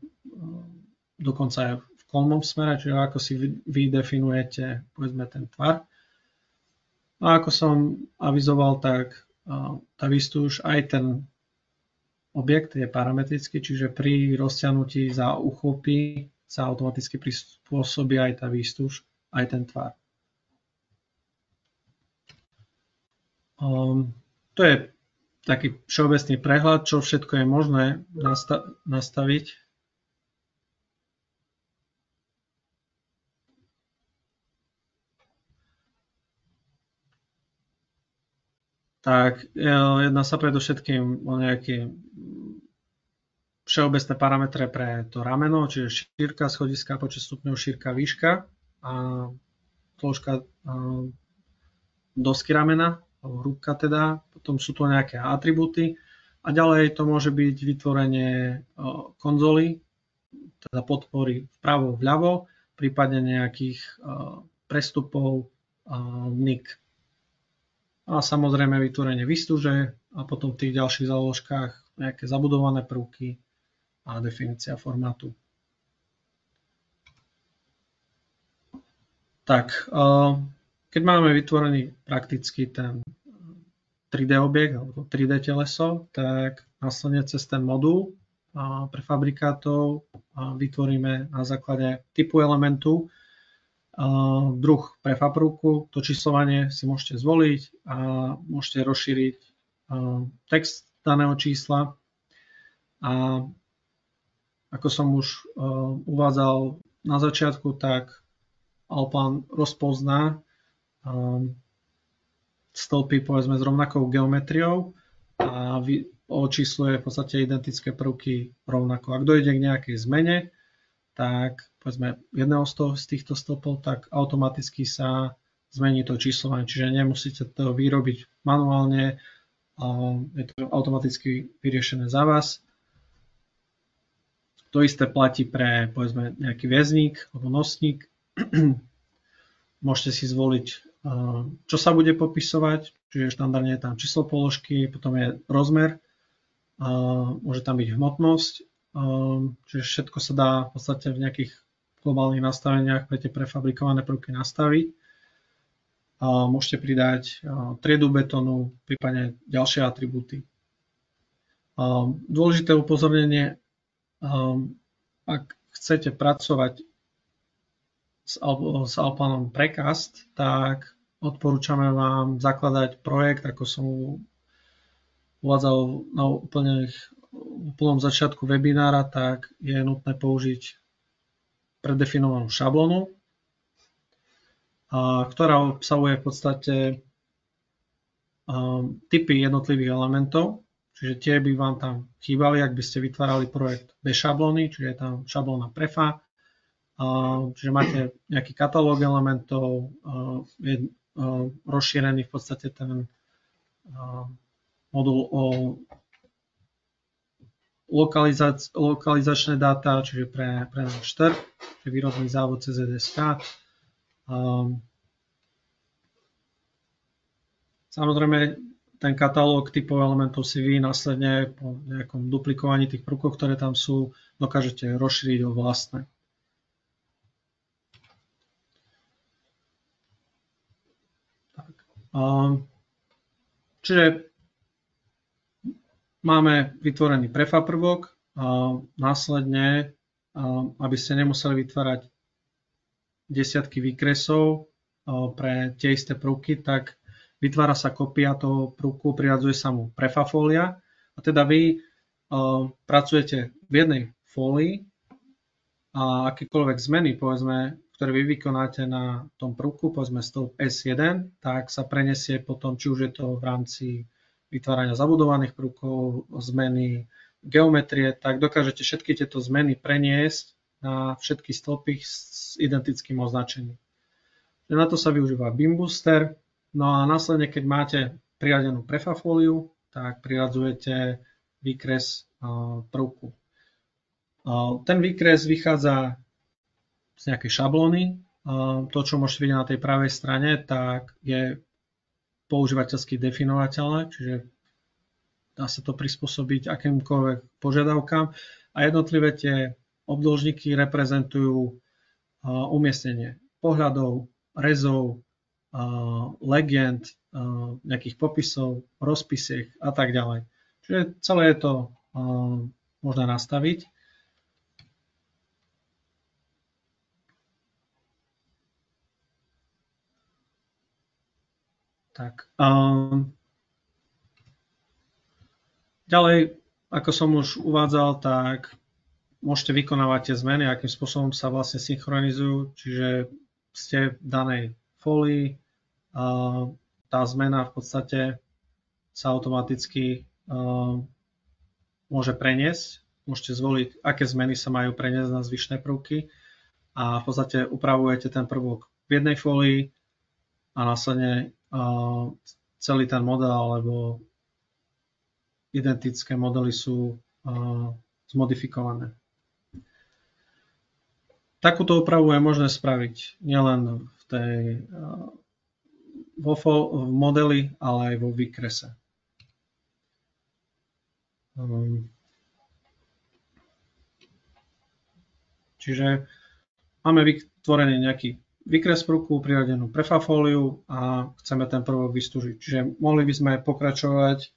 [SPEAKER 1] dokonca aj v kolmom smere, čiže ako si vy definujete, povedzme, ten tvar. A ako som avizoval, tak tá výstuž, aj ten objekt je parametrický, čiže pri rozťahnutí za uchopy sa automaticky prispôsobí aj tá výstuž, aj ten tvar. To je taký všeobecný prehľad, čo všetko je možné nastaviť. Tak jedná sa predovšetkým o nejaké všeobecné parametre pre to rameno, čiže šírka schodiska, počet stupňov, šírka, výška a dĺžka dosky ramena, hrúbka teda. Potom sú tu nejaké atribúty a ďalej to môže byť vytvorenie konzoly, teda podpory vpravo, vľavo, prípadne nejakých prestupov, NIC. A samozrejme vytvorenie výstuže a potom v tých ďalších záložkách nejaké zabudované prvky a definícia formátu. Tak, keď máme vytvorený prakticky ten 3D objekt alebo 3D teleso, tak následne cez ten modul pre fabrikátov vytvoríme na základe typu elementu druh prefab prvku. To číslovanie si môžete zvoliť a môžete rozšíriť text daného čísla a ako som už uvádzal na začiatku, tak Alpan rozpozná stĺpy povedzme s rovnakou geometriou a očísluje v podstate identické prvky rovnako. Ak dojde k nejakej zmene, tak povedzme jedného z týchto stĺpov, tak automaticky sa zmení to číslovanie, čiže nemusíte to vyrobiť manuálne, je to automaticky vyriešené za vás. To isté platí pre povedzme nejaký väzník alebo nosník. Môžete si zvoliť, čo sa bude popisovať, čiže štandardne je tam číslo položky, potom je rozmer, môže tam byť hmotnosť, čiže všetko sa dá v podstate v nejakých globálnych nastaveniach pre tie prefabrikované prvky nastaviť. Môžete pridať triedu betónu, prípadne ďalšie atribúty. Dôležité upozornenie, ak chcete pracovať s Alpanom Precast, tak odporúčame vám zakladať projekt, ako som uvádzal na úplnom začiatku webinára, tak je nutné použiť predefinovanú šablónu, ktorá obsahuje v podstate typy jednotlivých elementov, čiže tie by vám tam chýbali, ak by ste vytvárali projekt bez šablóny, čiže je tam šablóna prefa, čiže máte nejaký katalóg elementov, je rozšírený v podstate ten modul o lokalizačné dáta, čiže pre náš trh, čiže výrobný závod CZSK. Samozrejme, ten katalóg typov elementov si vy následne po nejakom duplikovaní tých prvkov, ktoré tam sú, dokážete rozšíriť o vlastné. Čiže máme vytvorený prefa prvok, následne, aby ste nemuseli vytvárať desiatky výkresov pre tie isté prvky, tak vytvára sa kopia toho prvku, priradzuje sa mu prefa fólia a teda vy pracujete v jednej fólii a akékoľvek zmeny, povedzme, ktoré vy vykonáte na tom prvku, povedzme stĺp S1, tak sa prenesie potom, či už je to v rámci vytvárania zabudovaných prvkov, zmeny geometrie, tak dokážete všetky tieto zmeny preniesť na všetky stĺpy s identickým označením. Na to sa využíva BIM Booster. No a následne, keď máte priradenú prefafóliu, tak priradzujete výkres prvku. Ten výkres vychádza z nejakej šablóny. To, čo môžete vidieť na tej pravej strane, tak je používateľsky definovateľné, čiže dá sa to prispôsobiť akýmkoľvek požiadavkám. A jednotlivé tie obdĺžniky reprezentujú umiestnenie pohľadov, rezov, legend, nejakých popisov, rozpisiek a tak ďalej. Čiže celé je to možné nastaviť. Tak. Ďalej, ako som už uvádzal, tak môžete vykonávať tie zmeny, akým spôsobom sa vlastne synchronizujú, čiže ste v danej fólii, tá zmena v podstate sa automaticky môže preniesť. Môžete zvoliť, aké zmeny sa majú preniesť na zvyšné prvky a v podstate upravujete ten prvok v jednej fólii a následne celý ten model alebo identické modely sú zmodifikované. Takúto úpravu je možné spraviť nielen v modeli, ale aj vo výkrese. Čiže máme vytvorený nejaký výkres prvku, priradenú prefafóliu a chceme ten prvok vystúžiť. Čiže mohli by sme pokračovať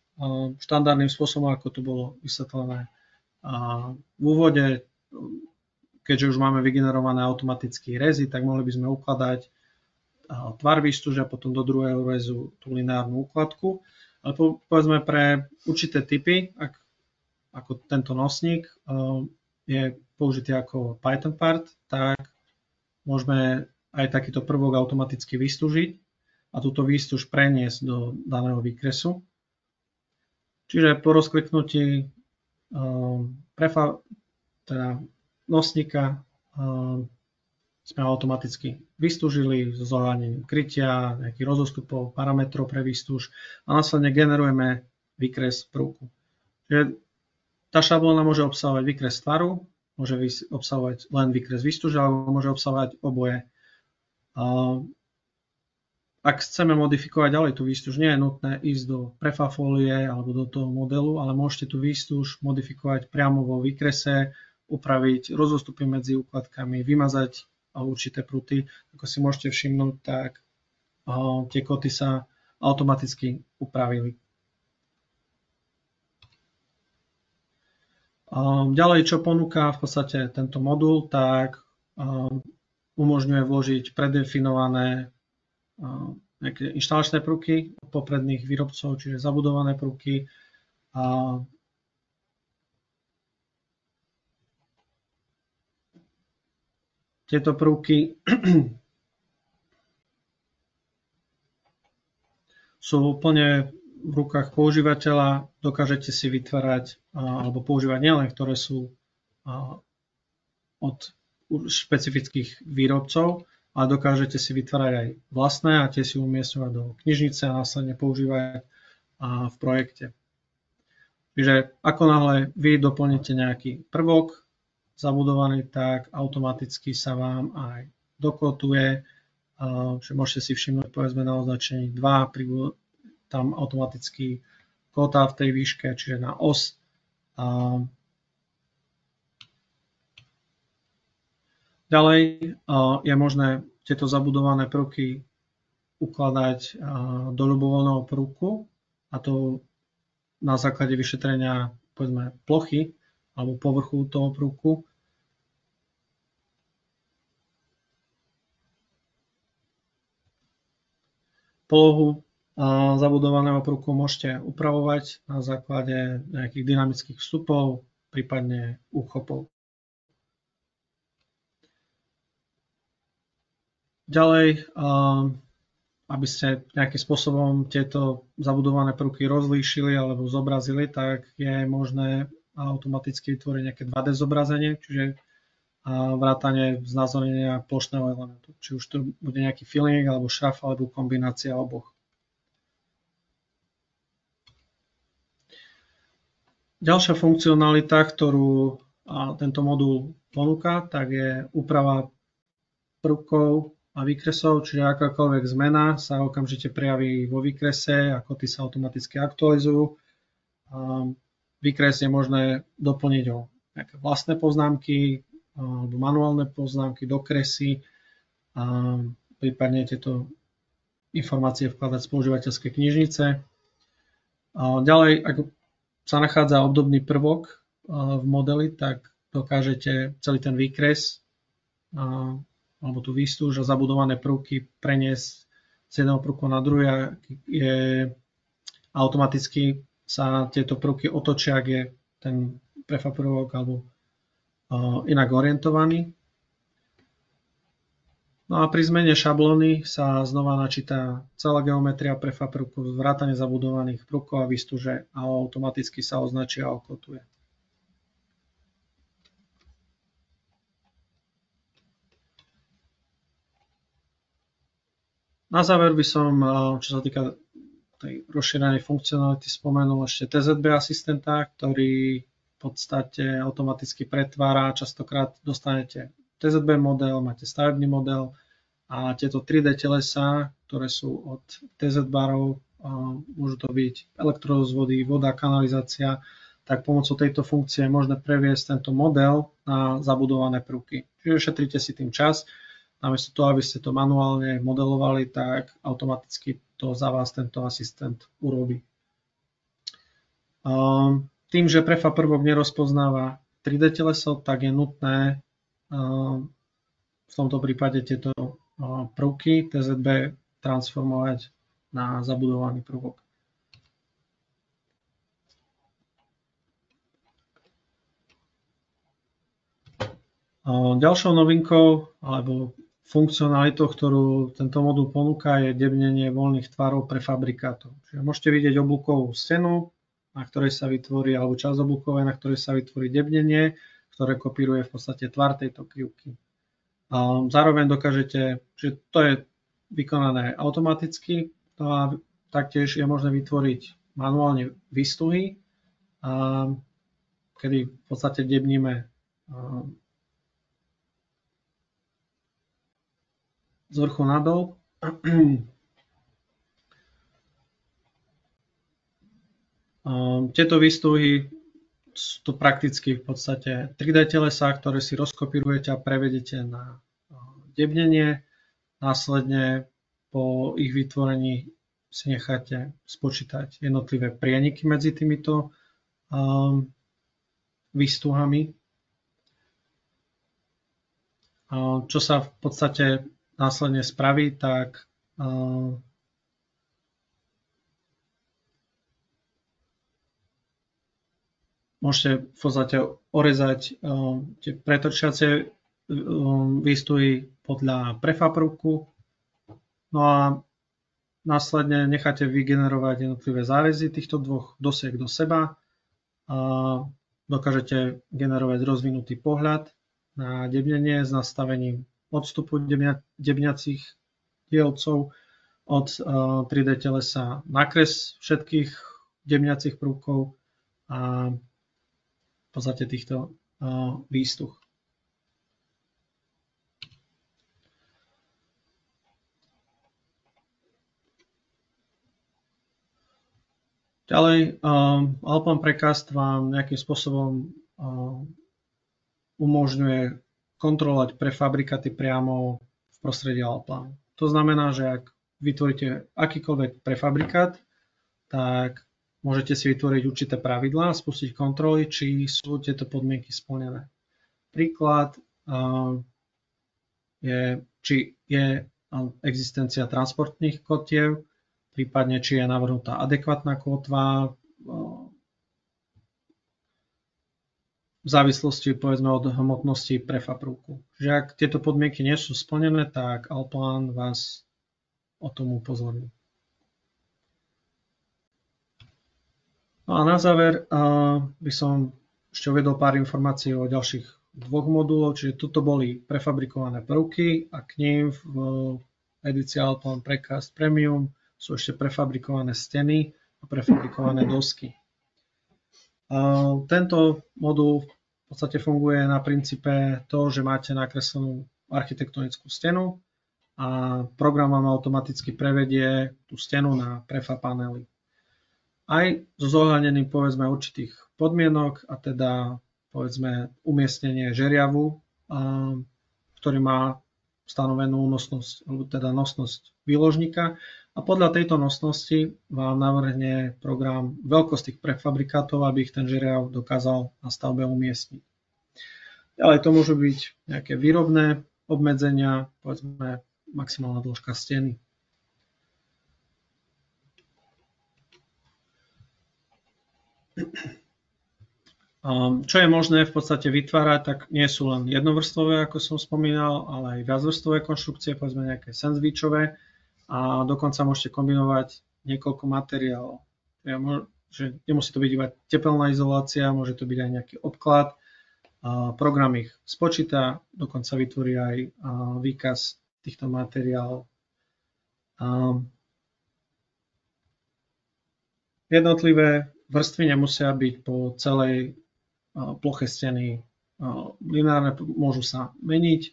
[SPEAKER 1] štandardným spôsobom, ako to bolo vysvetlené v úvode. Keďže už máme vygenerované automatické rezy, tak mohli by sme ukladať tvar výstužia, potom do druhého rezu tú lineárnu úkladku. Ale povedzme pre určité typy, ako tento nosník je použitý ako Python part, tak môžeme aj takýto prvok automaticky vystúžiť a túto výstuž preniesť do daného výkresu. Čiže po rozkliknutí teda nosníka sme automaticky vystúžili so zohľadnením krytia, nejakých rozostupov, parametrov pre výstuž a následne generujeme výkres prvku. Čiže tá šablóna môže obsahovať výkres tvaru, môže obsahovať len výkres výstuže, alebo môže obsahovať oboje. Ak chceme modifikovať ďalej tú výstuž, nie je nutné ísť do prefafólie alebo do toho modelu, ale môžete tú výstuž modifikovať priamo vo výkrese, upraviť rozostupy medzi úkladkami, vymazať určité pruty. Ako si môžete všimnúť, tak tie koty sa automaticky upravili. Ďalej, čo ponúka v podstate tento modul, tak umožňuje vložiť predefinované nejaké inštalačné prvky od popredných výrobcov, čiže zabudované prvky. Tieto prvky sú úplne v rukách používateľa, dokážete si vytvárať alebo používať nielen, ktoré sú od špecifických výrobcov, ale dokážete si vytvárať aj vlastné a tie si umiestňovať do knižnice a následne používať v projekte. Čiže ako náhle vy doplníte nejaký prvok zabudovaný, tak automaticky sa vám aj dokotuje, že môžete si všimnúť povedzme na označení 2, tam automaticky kóta v tej výške, čiže na os. Ďalej je možné tieto zabudované prvky ukladať do ľubovoľného prvku, a to na základe vyšetrenia povedzme plochy alebo povrchu toho prvku. Polohu zabudovaného prvku môžete upravovať na základe nejakých dynamických vstupov, prípadne úchopov. Ďalej, aby ste nejakým spôsobom tieto zabudované prvky rozlíšili alebo zobrazili, tak je možné automaticky vytvoriť nejaké 2D zobrazenie, čiže vrátane znázornenia plošného elementu. Či už to bude nejaký filling, alebo šraf, alebo kombinácia oboch. Ďalšia funkcionalita, ktorú tento modul ponúka, tak je úprava prvkov a výkresov, čiže akákoľvek zmena sa okamžite prejaví vo výkrese, ako tí sa automaticky aktualizujú. Výkres je možné doplniť o nejaké vlastné poznámky alebo manuálne poznámky do kresy, prípadne tieto informácie vkladať z používateľskej knižnice. Ďalej, ak sa nachádza obdobný prvok v modeli, tak dokážete celý ten výkres alebo tú výstuž a zabudované prvky preniesť z jedného prvku na druhý a automaticky sa tieto prvky otočia, ak je ten prefab prvok alebo inak orientovaný. No a pri zmene šablóny sa znova načíta celá geometria prefab prvku, vrátane zabudovaných prvkov a výstuže a automaticky sa označí a okotuje. Na záver by som, čo sa týka tej rozšírenej funkcionality, spomenul ešte TZB asistenta, ktorý v podstate automaticky pretvára. Častokrát dostanete TZB model, máte stavebný model a tieto 3D telesá, ktoré sú od TZ barov, môžu to byť elektrovody, voda, kanalizácia, tak pomocou tejto funkcie je možné previesť tento model na zabudované prvky. Čiže šetríte si tým čas. Namiesto toho, aby ste to manuálne modelovali, tak automaticky to za vás tento asistent urobí. Tým, že prefab prvok nerozpoznáva 3D teleso, tak je nutné v tomto prípade tieto prvky TZB transformovať na zabudovaný prvok. Ďalšou novinkou alebo funkcionalitou, ktorú tento modul ponúka, je debnenie voľných tvarov prefabrikátov. Čiže môžete vidieť oblúkovú stenu, na ktorej sa vytvorí, alebo časť oblúkovej, na ktorej sa vytvorí debnenie, ktoré kopíruje v podstate tvar tejto krivky. Zároveň dokážete, že to je vykonané automaticky, no a taktiež je možné vytvoriť manuálne výstuhy, kedy v podstate debníme z vrchu nadol. Tieto výstuhy sú to prakticky v podstate 3D telesá, ktoré si rozkopírujete a prevedete na debnenie. Následne po ich vytvorení si necháte spočítať jednotlivé prieniky medzi týmito výstuhami. Čo sa v podstate následne spraví, tak môžete v podstate orezať tie pretrčiace výstuhy podľa prefabruku. No a následne necháte vygenerovať jednotlivé zárezy týchto dvoch dosiek do seba. Dokážete generovať rozvinutý pohľad na debnenie s nastavením odstupu debňacích dielcov od 3D telesa, nakres všetkých debňacích prvkov a v podstate týchto výstuh. Ďalej, Alplan Precast vám nejakým spôsobom umožňuje kontrolovať prefabrikáty priamo v prostredí Alplan. To znamená, že ak vytvoríte akýkoľvek prefabrikát, tak môžete si vytvoriť určité pravidlá a spustiť kontroly, či sú tieto podmienky splnené. Príklad je, či je existencia transportných kotiev, prípadne či je navrhnutá adekvátna kotva, v závislosti povedzme od hmotnosti prefabrúku. Že ak tieto podmienky nie sú splnené, tak Alplan vás o tom upozorní. No a na záver by som ešte uvedol pár informácií o ďalších dvoch moduloch, čiže tuto boli prefabrikované prvky a k ním v edícii Alplan Precast Premium sú ešte prefabrikované steny a prefabrikované dosky. Tento modul v podstate funguje na princípe toho, že máte nakreslenú architektonickú stenu a program vám automaticky prevedie tú stenu na prefab panely. Aj so zohľadnením povedzme určitých podmienok a teda povedzme umiestnenie žeriavu, ktorý má stanovenú nosnosť, alebo teda nosnosť výložníka. A podľa tejto nosnosti vám navrhne program veľkosť tých prefabrikátov, aby ich ten žeriav dokázal na stavbe umiestniť. Ďalej to môžu byť nejaké výrobné obmedzenia, povedzme maximálna dĺžka steny. Čo je možné v podstate vytvárať, tak nie sú len jednovrstvové, ako som spomínal, ale aj viacvrstvové konštrukcie, povedzme nejaké sandvičové, a dokonca môžete kombinovať niekoľko materiálov. Že nemusí to byť iba tepelná izolácia, môže to byť aj nejaký obklad. Program ich spočíta, dokonca vytvorí aj výkaz týchto materiálov. Jednotlivé vrstvy nemusia byť po celej ploche steny lineárne, môžu sa meniť.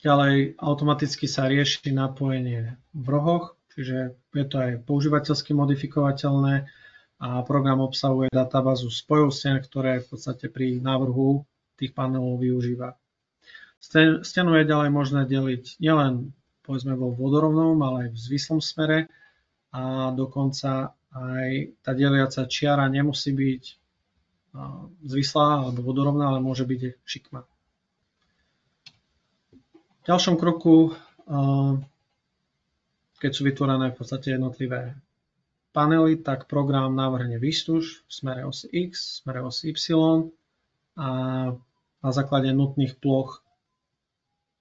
[SPEAKER 1] Ďalej automaticky sa rieši napojenie v rohoch, čiže je to aj používateľsky modifikovateľné a program obsahuje databázu spojov stien, ktoré v podstate pri návrhu tých panelov využíva. Stenu je ďalej možné deliť nielen povedzme vo vodorovnom, ale aj v zvislom smere a dokonca aj tá deliaca čiara nemusí byť zvislá alebo vodorovná, ale môže byť šikma. V ďalšom kroku, keď sú vytvorené v podstate jednotlivé panely, tak program navrhne výstuž v smere osy X, v smere osy Y a na základe nutných ploch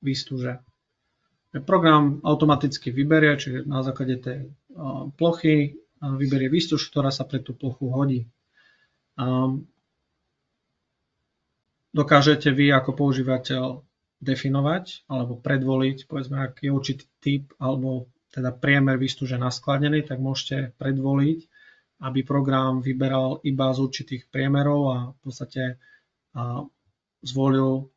[SPEAKER 1] výstuže. Program automaticky vyberie, čiže na základe tej plochy vyberie výstuž, ktorá sa pre tú plochu hodí. Dokážete vy ako používateľ definovať alebo predvoliť, povedzme, ak je určitý typ alebo teda priemer výstuže naskladený, tak môžete predvoliť, aby program vyberal iba z určitých priemerov a v podstate zvolil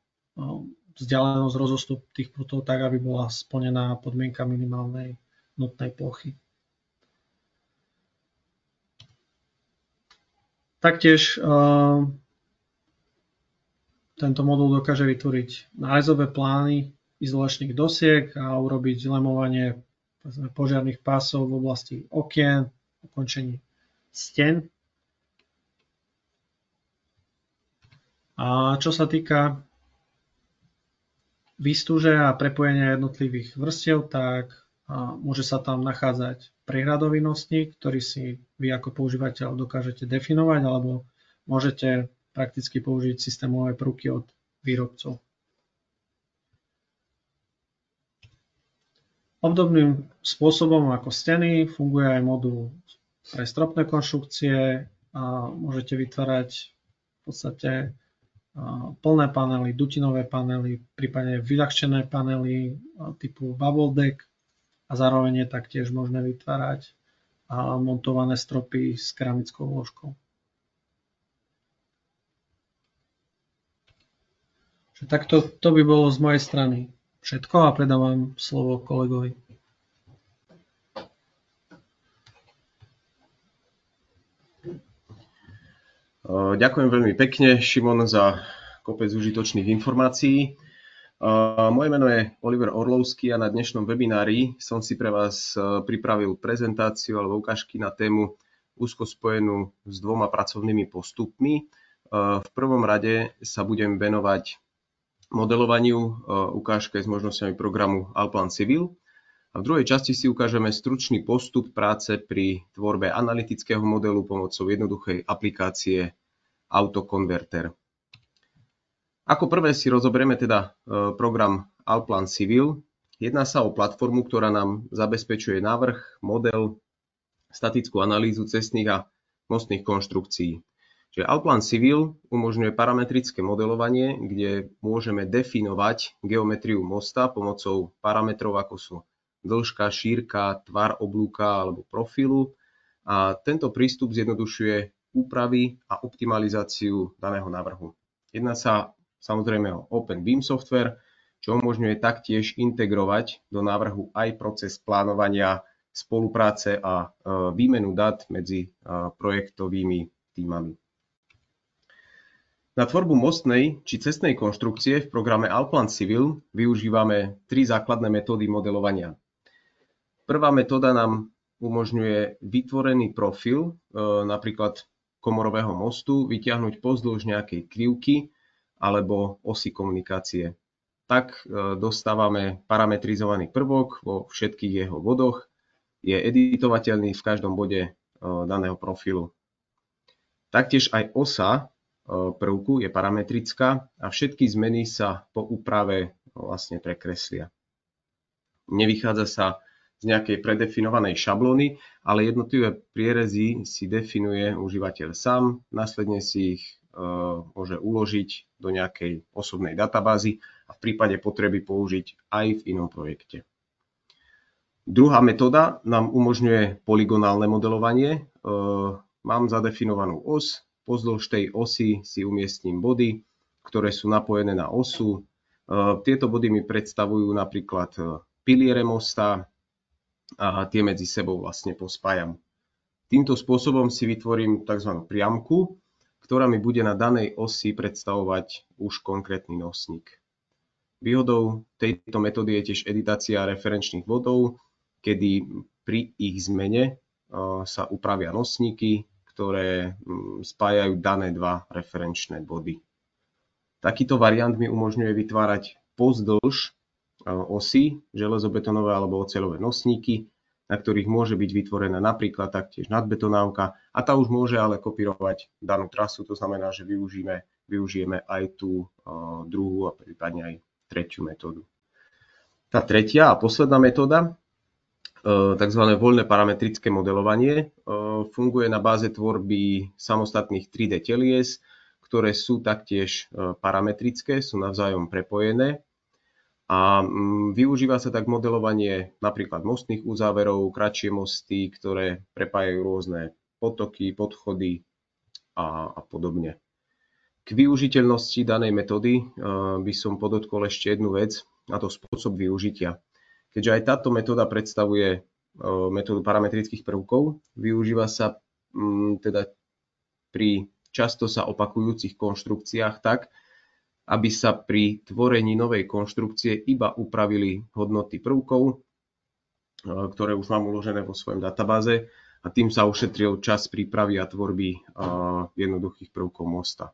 [SPEAKER 1] vzdialenosť rozostup tých prútov tak, aby bola splnená podmienka minimálnej nutnej plochy. Taktiež tento modul dokáže vytvoriť nájzdové plány izolačných dosiek a urobiť lemovanie požiarnych pásov v oblasti okien, ukončení stien. A čo sa týka výstuže a prepojenia jednotlivých vrstiev, tak môže sa tam nachádzať prehradový nosník, ktorý si vy ako používateľ dokážete definovať, alebo môžete prakticky použiť systémové prvky od výrobcov. Obdobným spôsobom ako steny funguje aj modul pre stropné konštrukcie a môžete vytvárať v podstate plné panely, dutinové panely, prípadne vyľahčené panely typu bubble deck a zároveň je taktiež možné vytvárať montované stropy s keramickou vložkou. Takto to by bolo z mojej strany všetko a predávam slovo kolegovi.
[SPEAKER 2] Ďakujem veľmi pekne, Šimon, za kopec užitočných informácií. Moje meno je Oliver Orlovský a na dnešnom webinári som si pre vás pripravil prezentáciu alebo ukážky na tému úzko spojenú s dvoma pracovnými postupmi. V prvom rade sa budem venovať modelovaniu, ukážke s možnosťami programu Allplan Civil. A v druhej časti si ukážeme stručný postup práce pri tvorbe analytického modelu pomocou jednoduchej aplikácie AutoConverter. Ako prvé si rozoberieme teda program Allplan Civil. Jedná sa o platformu, ktorá nám zabezpečuje návrh, model, statickú analýzu cestných a mostných konštrukcií. Čiže Allplan Civil umožňuje parametrické modelovanie, kde môžeme definovať geometriu mosta pomocou parametrov, ako sú dĺžka, šírka, tvar oblúka alebo profilu. A tento prístup zjednodušuje úpravy a optimalizáciu daného návrhu. Jedná sa samozrejme o Open BIM software, čo umožňuje taktiež integrovať do návrhu aj proces plánovania, spolupráce a výmenu dát medzi projektovými tímami. Na tvorbu mostnej či cestnej konštrukcie v programe Allplan Civil využívame tri základné metódy modelovania. Prvá metóda nám umožňuje vytvorený profil, napríklad komorového mostu, vytiahnuť pozdĺž nejakej krivky alebo osy komunikácie. Tak dostávame parametrizovaný prvok vo všetkých jeho bodoch, je editovateľný v každom bode daného profilu. Taktiež aj osa prvku je parametrická a všetky zmeny sa po úprave vlastne prekreslia. Nevychádza sa z nejakej predefinovanej šablóny, ale jednotlivé prierezy si definuje užívateľ sám, následne si ich môže uložiť do nejakej osobnej databázy a v prípade potreby použiť aj v inom projekte. Druhá metóda nám umožňuje polygonálne modelovanie. Mám zadefinovanú os, pozdĺž tej osy si umiestním body, ktoré sú napojené na osu. Tieto body mi predstavujú napríklad piliere mosta a tie medzi sebou vlastne pospájam. Týmto spôsobom si vytvorím tzv. Priamku, ktorá mi bude na danej osi predstavovať už konkrétny nosník. Výhodou tejto metódy je tiež editácia referenčných bodov, kedy pri ich zmene sa upravia nosníky, ktoré spájajú dané dva referenčné body. Takýto variant mi umožňuje vytvárať pozdĺž osy železobetonové alebo oceľové nosníky, na ktorých môže byť vytvorená napríklad taktiež nadbetonávka a tá už môže ale kopírovať danú trasu, to znamená, že využijeme využijeme aj tú druhú a prípadne aj tretiu metódu. Tá tretia a posledná metóda, tzv. Voľné parametrické modelovanie, funguje na báze tvorby samostatných 3D telies, ktoré sú taktiež parametrické, sú navzájom prepojené a využíva sa tak modelovanie napríklad mostných uzáverov, kratšie mosty, ktoré prepájajú rôzne potoky, podchody a podobne. K využiteľnosti danej metódy by som podotkol ešte jednu vec, a to spôsob využitia. Keďže aj táto metóda predstavuje metódu parametrických prvkov, využíva sa teda pri často sa opakujúcich konštrukciách tak, aby sa pri tvorení novej konštrukcie iba upravili hodnoty prvkov, ktoré už mám uložené vo svojom databáze, a tým sa ušetril čas prípravy a tvorby jednoduchých prvkov mosta.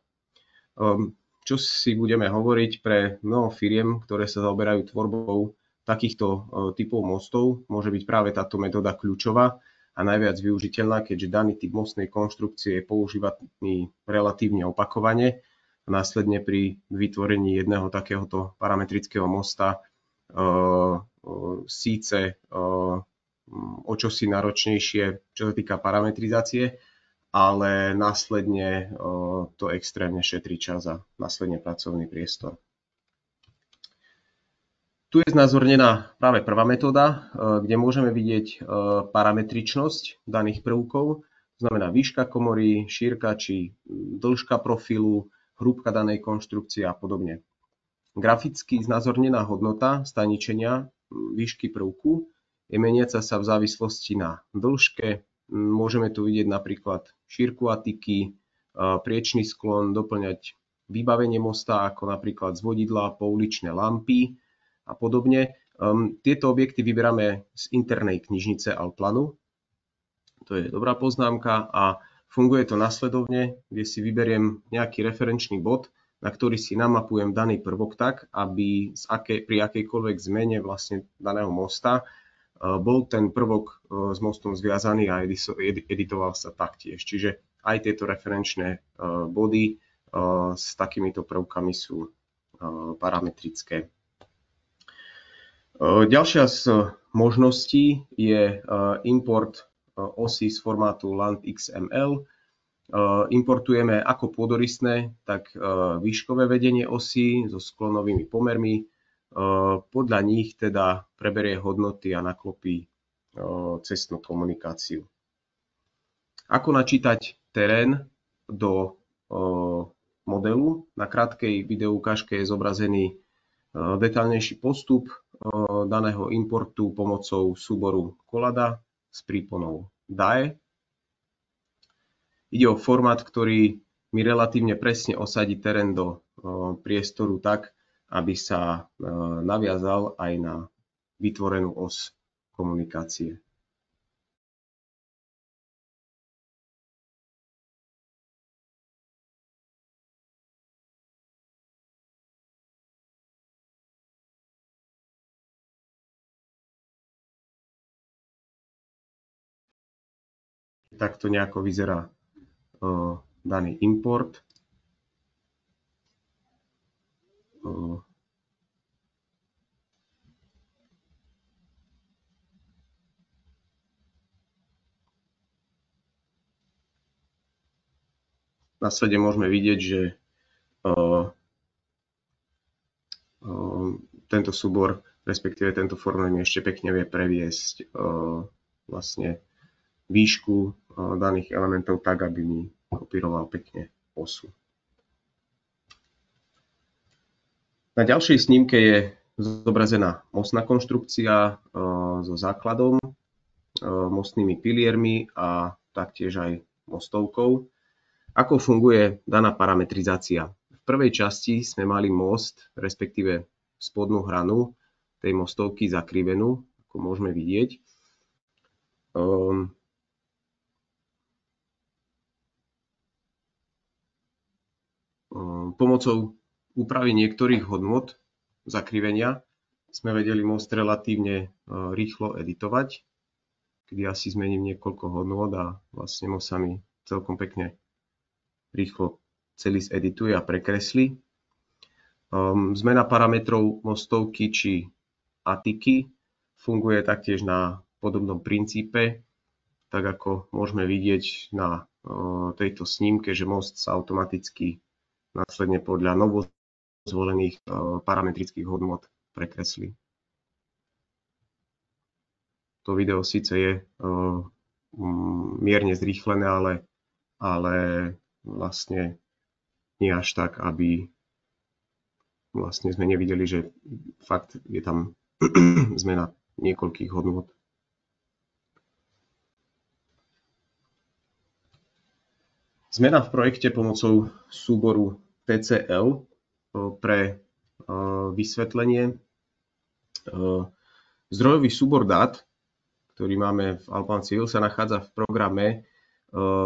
[SPEAKER 2] Čo si budeme hovoriť, pre mnoho firiem, ktoré sa zaoberajú tvorbou takýchto typov mostov, môže byť práve táto metóda kľúčová a najviac využiteľná, keďže daný typ mostnej konštrukcie je používaný relatívne opakovane a následne pri vytvorení jedného takéhoto parametrického mosta síce o čosi náročnejšie, čo sa týka parametrizácie, ale následne to extrémne šetrí čas a následne pracovný priestor. Tu je znázornená práve prvá metóda, kde môžeme vidieť parametričnosť daných prvkov, to znamená výška komory, šírka či dĺžka profilu, hrúbka danej konštrukcie a podobne. Graficky znázornená hodnota staničenia výšky prvku je meniaca sa v závislosti na dĺžke. Môžeme tu vidieť napríklad šírku atiky, priečný sklon, doplňať vybavenie mosta ako napríklad zvodidlá, pouličné lampy a podobne. Tieto objekty vyberáme z internej knižnice Alplanu. To je dobrá poznámka a funguje to nasledovne, kde si vyberiem nejaký referenčný bod, na ktorý si namapujem daný prvok tak, aby pri akejkoľvek zmene vlastne daného mosta bol ten prvok s mostom zviazaný a editoval sa taktiež. Čiže aj tieto referenčné body s takýmito prvkami sú parametrické. Ďalšia z možností je import osí z formátu LandXML. Importujeme ako pôdorysné, tak výškové vedenie osí so sklonovými pomermi. Podľa nich teda preberie hodnoty a naklopí cestnú komunikáciu. Ako načítať terén do modelu? Na krátkej videoukážke je zobrazený detailnejší postup daného importu pomocou súboru Collada s príponou DAE. Ide o formát, ktorý mi relatívne presne osadí terén do priestoru tak, aby sa naviazal aj na vytvorenú os komunikácie. Takto nejako vyzerá daný import. Následne môžeme vidieť, že tento súbor, respektíve tento formát mi ešte pekne vie previesť vlastne výšku daných elementov tak, aby mi kopíroval pekne osu. Na ďalšej snímke je zobrazená mostná konštrukcia so základom, mostnými piliermi a taktiež aj mostovkou. Ako funguje daná parametrizácia? V prvej časti sme mali most, respektíve spodnú hranu tej mostovky zakrivenú, ako môžeme vidieť. Pomocou úpravy niektorých hodnot zakrivenia sme vedeli most relatívne rýchlo editovať, kedy asi zmením niekoľko hodnot a vlastne most sa mi celkom pekne rýchlo celý zedituje a prekreslí. Zmena parametrov mostovky či atiky funguje taktiež na podobnom princípe, tak ako môžeme vidieť na tejto snímke, že most sa automaticky následne podľa novozvolených parametrických hodnôt prekreslí. To video síce je mierne zrýchlené, ale vlastne nie až tak, aby vlastne sme nevideli, že fakt je tam zmena niekoľkých hodnôt. Zmena v projekte pomocou súboru TCL pre vysvetlenie. Zdrojový súbor dát, ktorý máme v Allplan Civil, sa nachádza v programe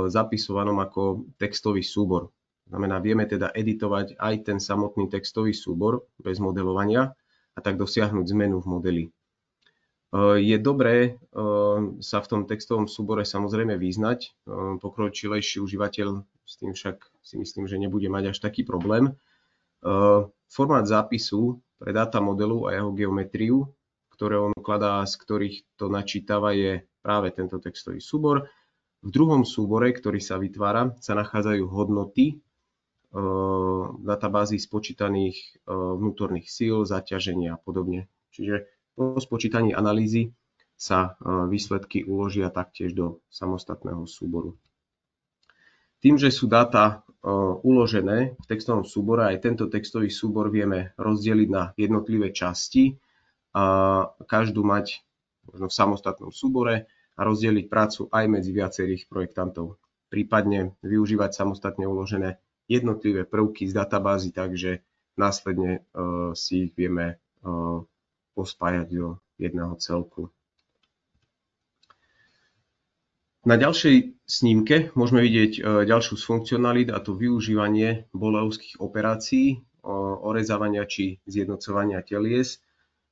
[SPEAKER 2] zapisovanom ako textový súbor. Znamená, vieme teda editovať aj ten samotný textový súbor bez modelovania a tak dosiahnuť zmenu v modeli. Je dobré sa v tom textovom súbore samozrejme vyznať. Pokročilejší užívateľ s tým však si myslím, že nebude mať až taký problém. Formát zápisu pre dáta modelu a jeho geometriu, ktoré on ukladá, z ktorých to načítava, je práve tento textový súbor. V druhom súbore, ktorý sa vytvára, sa nachádzajú hodnoty databázy spočítaných vnútorných síl, zaťaženia a podobne. Čiže po spočítaní analýzy sa výsledky uložia taktiež do samostatného súboru. Tým, že sú dáta uložené v textovom súbore, aj tento textový súbor vieme rozdeliť na jednotlivé časti a každú mať možno v samostatnom súbore a rozdeliť prácu aj medzi viacerých projektantov. Prípadne využívať samostatne uložené jednotlivé prvky z databázy, takže následne si ich vieme pospájať do jedného celku. Na ďalšej snímke môžeme vidieť ďalšiu z funkcionalít, a to využívanie booleovských operácií, orezávania či zjednocovania telies,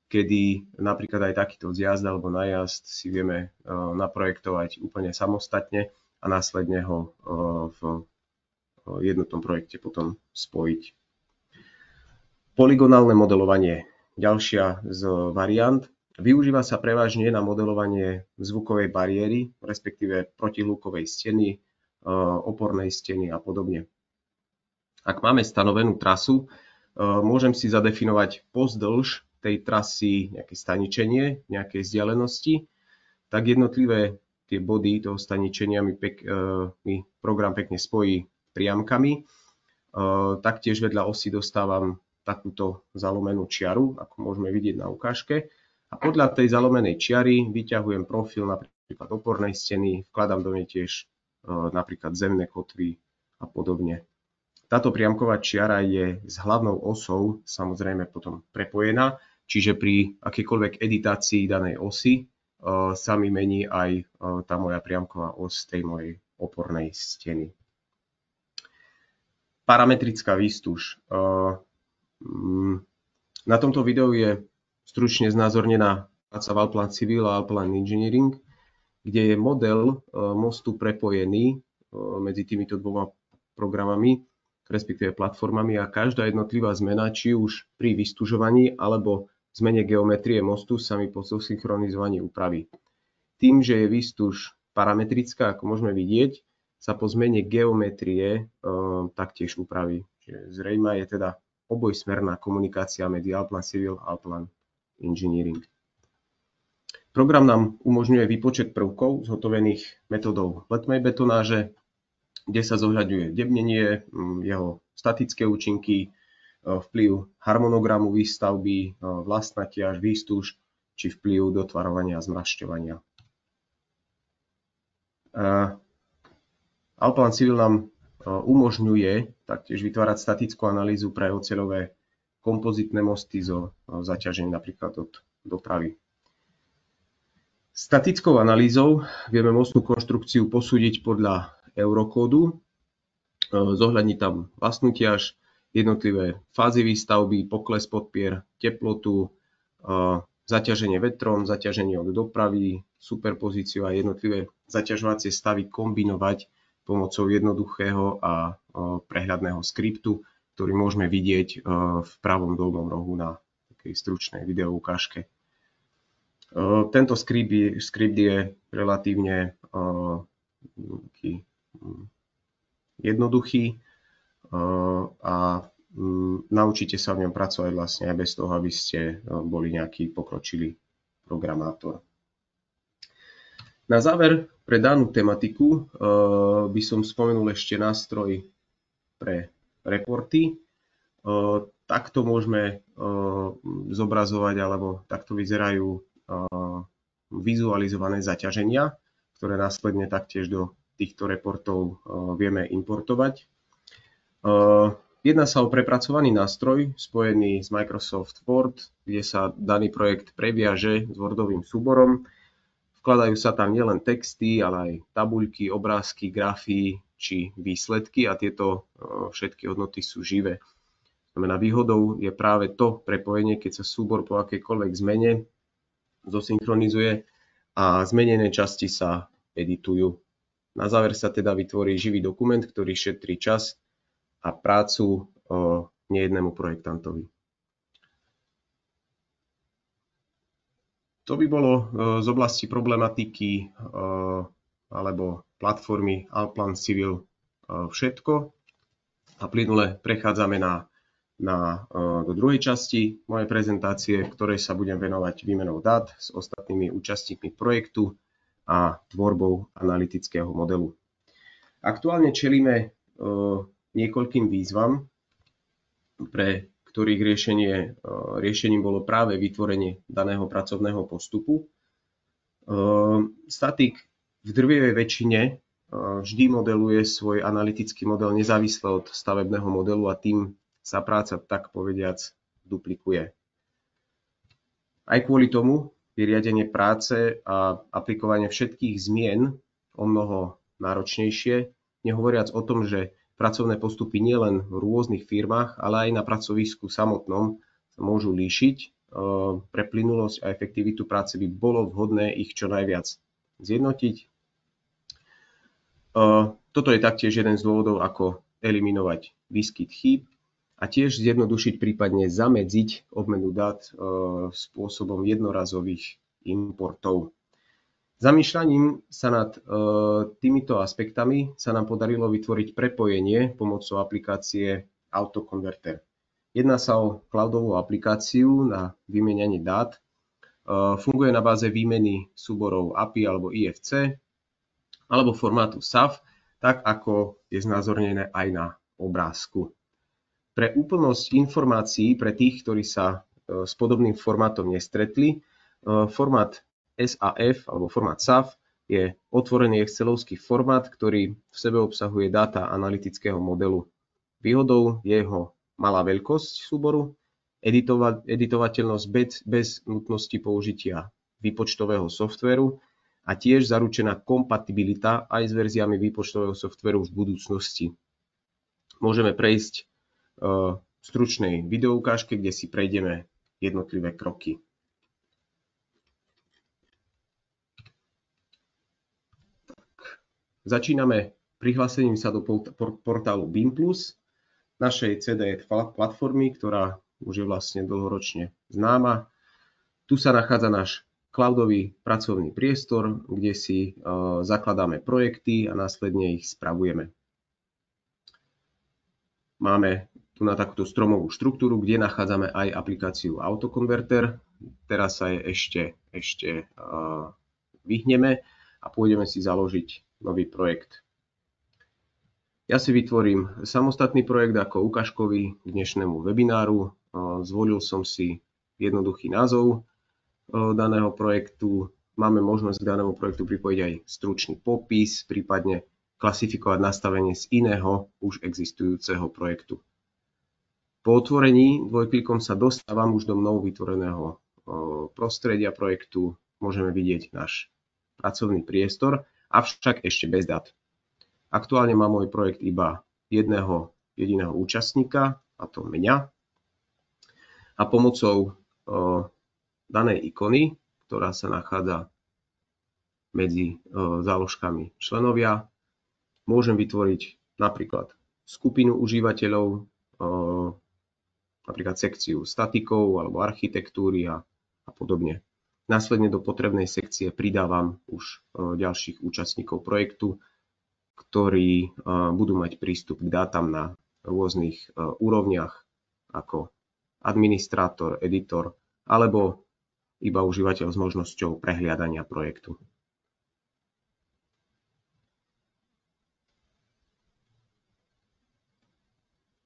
[SPEAKER 2] kedy napríklad aj takýto zjazd alebo najazd si vieme naprojektovať úplne samostatne a následne ho v jednotnom projekte potom spojiť. Polygonálne modelovanie, ďalšia z variant. Využíva sa prevažne na modelovanie zvukovej bariéry, respektíve protilúkovej steny, opornej steny a podobne. Ak máme stanovenú trasu, môžem si zadefinovať pozdĺž tej trasy nejaké staničenie, nejakej vzdialenosti, tak jednotlivé tie body toho staničenia mi program pekne spojí priamkami. Taktiež vedľa osy dostávam takúto zalomenú čiaru, ako môžeme vidieť na ukážke. A podľa tej zalomenej čiary vyťahujem profil napríklad opornej steny, vkladám do nej tiež napríklad zemné kotvy a podobne. Táto priamková čiara je s hlavnou osou samozrejme potom prepojená, čiže pri akejkoľvek editácii danej osy sa mi mení aj tá moja priamková os tej mojej opornej steny. Parametrická výstuž. Na tomto videu je stručne znázornená práca v Allplan Civil a Allplan Engineering, kde je model mostu prepojený medzi týmito dvoma programami, respektíve platformami, a každá jednotlivá zmena, či už pri vystužovaní alebo zmene geometrie mostu, sa mi po zosynchronizovaní upraví. Tým, že je výstuž parametrická, ako môžeme vidieť, sa po zmene geometrie taktiež upraví. Čiže zrejmá je teda obojsmerná komunikácia medzi Allplan Civil a Allplan Engineering. Program nám umožňuje výpočet prvkov zhotovených metódou letmej betonáže, kde sa zohľadňuje debnenie, jeho statické účinky, vplyv harmonogramu výstavby, vlastná ťaž, výstuž či vplyv dotvarovania a zmrašťovania. Allplan Civil nám umožňuje taktiež vytvárať statickú analýzu pre oceľové kompozitné mosty so zaťažením napríklad od dopravy. Statickou analýzou vieme mostnú konštrukciu posúdiť podľa eurokódu, zohľadniť tam vlastnú ťaž, jednotlivé fázy výstavby, pokles podpier, teplotu, zaťaženie vetrom, zaťaženie od dopravy, superpozíciu a jednotlivé zaťažovacie stavy kombinovať pomocou jednoduchého a prehľadného skriptu, ktorý môžeme vidieť v pravom dolnom rohu na takej stručnej video ukážke. Tento skript je relatívne jednoduchý a naučíte sa v ňom pracovať vlastne aj bez toho, aby ste boli nejaký pokročilý programátor. Na záver pre danú tematiku by som spomenul ešte nástroj pre reporty. Takto môžeme zobrazovať, alebo takto vyzerajú vizualizované zaťaženia, ktoré následne taktiež do týchto reportov vieme importovať. Jedná sa o prepracovaný nástroj spojený s Microsoft Word, kde sa daný projekt previaže s Wordovým súborom. Vkladajú sa tam nielen texty, ale aj tabuľky, obrázky, grafy či výsledky a tieto všetky hodnoty sú živé. Znamená, výhodou je práve to prepojenie, keď sa súbor po akejkoľvek zmene zosynchronizuje a zmenené časti sa editujú. Na záver sa teda vytvorí živý dokument, ktorý šetrí čas a prácu nejednému projektantovi. To by bolo z oblasti problematiky alebo platformy Allplan Civil všetko. A plynule prechádzame do druhej časti mojej prezentácie, v ktorej sa budem venovať výmenou dát s ostatnými účastníkmi projektu a tvorbou analytického modelu. Aktuálne čelíme niekoľkým výzvam, pre ktorých riešením bolo práve vytvorenie daného pracovného postupu. Statik v drvivej väčšine vždy modeluje svoj analytický model nezávisle od stavebného modelu a tým sa práca, tak povediac, duplikuje. Aj kvôli tomu je riadenie práce a aplikovanie všetkých zmien omnoho náročnejšie, nehovoriac o tom, že pracovné postupy nielen v rôznych firmách, ale aj na pracovisku samotnom sa môžu líšiť. Pre plynulosť a efektivitu práce by bolo vhodné ich čo najviac zjednotiť. Toto je taktiež jeden z dôvodov, ako eliminovať výskyt chýb a tiež zjednodušiť, prípadne zamedziť obmenu dát spôsobom jednorazových importov. Zamýšľaním sa nad týmito aspektami sa nám podarilo vytvoriť prepojenie pomocou aplikácie Autoconverter. Jedná sa o cloudovú aplikáciu na vymieňanie dát. Funguje na báze výmeny súborov API alebo IFC alebo formátu SAF, tak ako je znázornené aj na obrázku. Pre úplnosť informácií pre tých, ktorí sa s podobným formátom nestretli, formát SAF alebo formát SAF je otvorený excelovský formát, ktorý v sebe obsahuje dáta analytického modelu. Výhodou je jeho malá veľkosť súboru, editovateľnosť bez nutnosti použitia výpočtového softvéru a tiež zaručená kompatibilita aj s verziami výpočtového softvéru v budúcnosti. Môžeme prejsť v stručnej videoukážke, kde si prejdeme jednotlivé kroky. Začíname prihlásením sa do portálu BIM+, našej CDE platformy, ktorá už je vlastne dlhoročne známa. Tu sa nachádza náš cloudový pracovný priestor, kde si zakladáme projekty a následne ich spravujeme. Máme tu na takúto stromovú štruktúru, kde nachádzame aj aplikáciu Autoconverter. Teraz sa jej ešte vyhneme a pôjdeme si založiť nový projekt. Ja si vytvorím samostatný projekt ako ukážkový k dnešnému webináru. Zvolil som si jednoduchý názov daného projektu. Máme možnosť k danému projektu pripojiť aj stručný popis, prípadne klasifikovať nastavenie z iného už existujúceho projektu. Po otvorení dvojklikom sa dostávam už do mnou vytvoreného prostredia projektu. Môžeme vidieť náš pracovný priestor, avšak ešte bez dát. Aktuálne má môj projekt iba jedného jediného účastníka, a to mňa. A pomocou danej ikony, ktorá sa nachádza medzi záložkami členovia, môžem vytvoriť napríklad skupinu užívateľov, napríklad sekciu statikov alebo architektúry a podobne. Následne do potrebnej sekcie pridávam už ďalších účastníkov projektu, ktorí budú mať prístup k dátam na rôznych úrovniach ako administrátor, editor alebo iba užívateľ s možnosťou prehliadania projektu.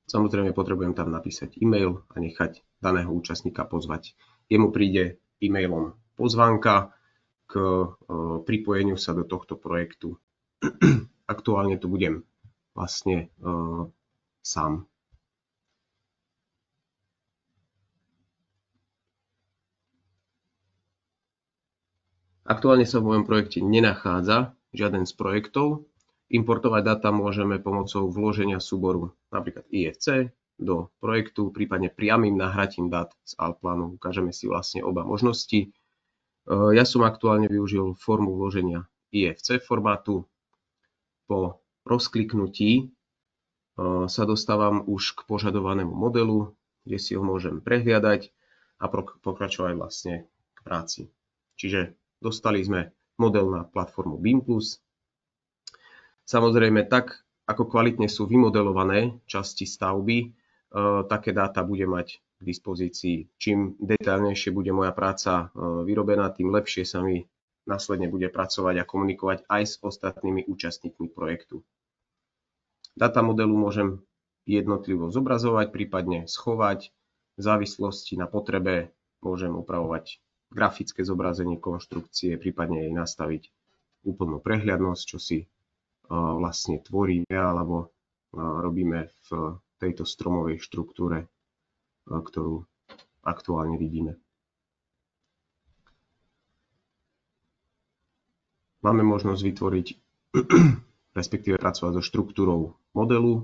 [SPEAKER 2] Samozrejme potrebujem tam napísať e-mail a nechať daného účastníka pozvať. Jemu príde e-mailom pozvánka k pripojeniu sa do tohto projektu. Aktuálne tu budem vlastne sám. Aktuálne sa v mojom projekte nenachádza žiaden z projektov. Importovať dáta môžeme pomocou vloženia súboru napríklad IFC do projektu, prípadne priamym nahratím dát z Allplánu. Ukážeme si vlastne oba možnosti. Ja som aktuálne využil formu vloženia IFC formátu. Po rozkliknutí sa dostávam už k požadovanému modelu, kde si ho môžem prehliadať a pokračovať vlastne k práci. Čiže dostali sme model na platformu BIM+. Samozrejme, tak ako kvalitne sú vymodelované časti stavby, také dáta bude mať k dispozícii. Čím detailnejšie bude moja práca vyrobená, tým lepšie sa mi následne bude pracovať a komunikovať aj s ostatnými účastníkmi projektu. Dáta modelu môžem jednotlivo zobrazovať, prípadne schovať. V závislosti na potrebe môžem upravovať grafické zobrazenie konštrukcie, prípadne jej nastaviť úplnú prehľadnosť, čo si vlastne tvoríme alebo robíme v tejto stromovej štruktúre, ktorú aktuálne vidíme. Máme možnosť vytvoriť, respektíve pracovať so štruktúrou modelu,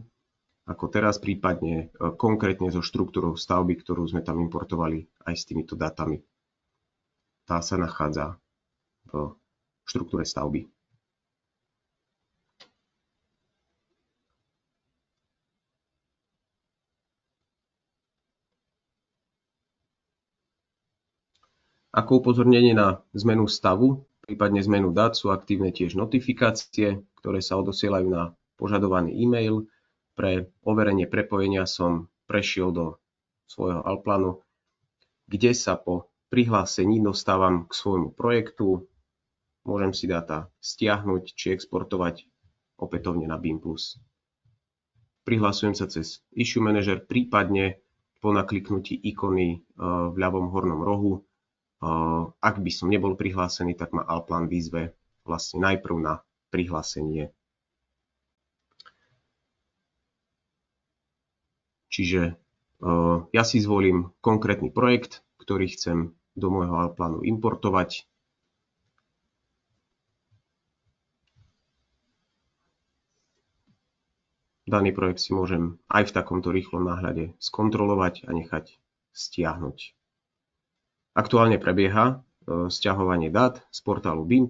[SPEAKER 2] ako teraz, prípadne konkrétne so štruktúrou stavby, ktorú sme tam importovali aj s týmito dátami. Tá sa nachádza v štruktúre stavby. Ako upozornenie na zmenu stavu, prípadne zmenu dát, sú aktívne tiež notifikácie, ktoré sa odosielajú na požadovaný e-mail. Pre overenie prepojenia som prešiel do svojho Allplánu, kde sa po prihlásení dostávam k svojmu projektu. Môžem si dáta stiahnuť či exportovať opätovne na BIM+. Prihlasujem sa cez Issue Manager, prípadne po nakliknutí ikony v ľavom hornom rohu. Ak by som nebol prihlásený, tak ma Allplan vyzve vlastne najprv na prihlásenie. Čiže ja si zvolím konkrétny projekt, ktorý chcem do môjho Allplánu importovať. Daný projekt si môžem aj v takomto rýchlom náhľade skontrolovať a nechať stiahnuť. Aktuálne prebieha sťahovanie dát z portálu BIM+.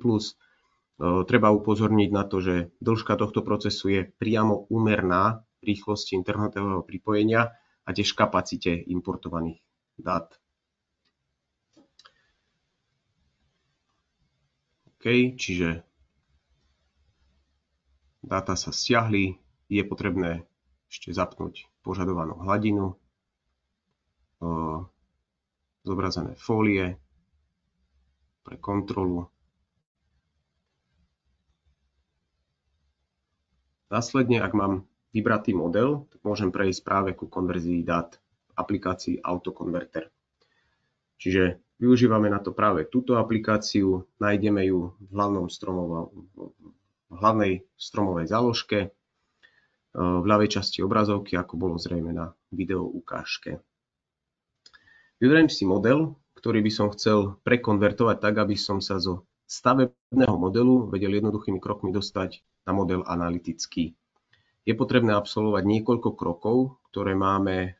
[SPEAKER 2] Treba upozorniť na to, že dĺžka tohto procesu je priamo úmerná rýchlosti internetového pripojenia a tiež kapacite importovaných dát. OK, čiže dáta sa stiahli, je potrebné ešte zapnúť požadovanú hladinu, zobrazené fólie pre kontrolu. Následne, ak mám vybratý model, tak môžem prejsť práve ku konverzii dát v aplikácii AutoConverter. Čiže využívame na to práve túto aplikáciu, nájdeme ju v hlavnej stromovej záložke, v ľavej časti obrazovky, ako bolo zrejme na video ukážke. Vyberiem si model, ktorý by som chcel prekonvertovať tak, aby som sa zo stavebného modelu vedel jednoduchými krokmi dostať na model analytický. Je potrebné absolvovať niekoľko krokov, ktoré máme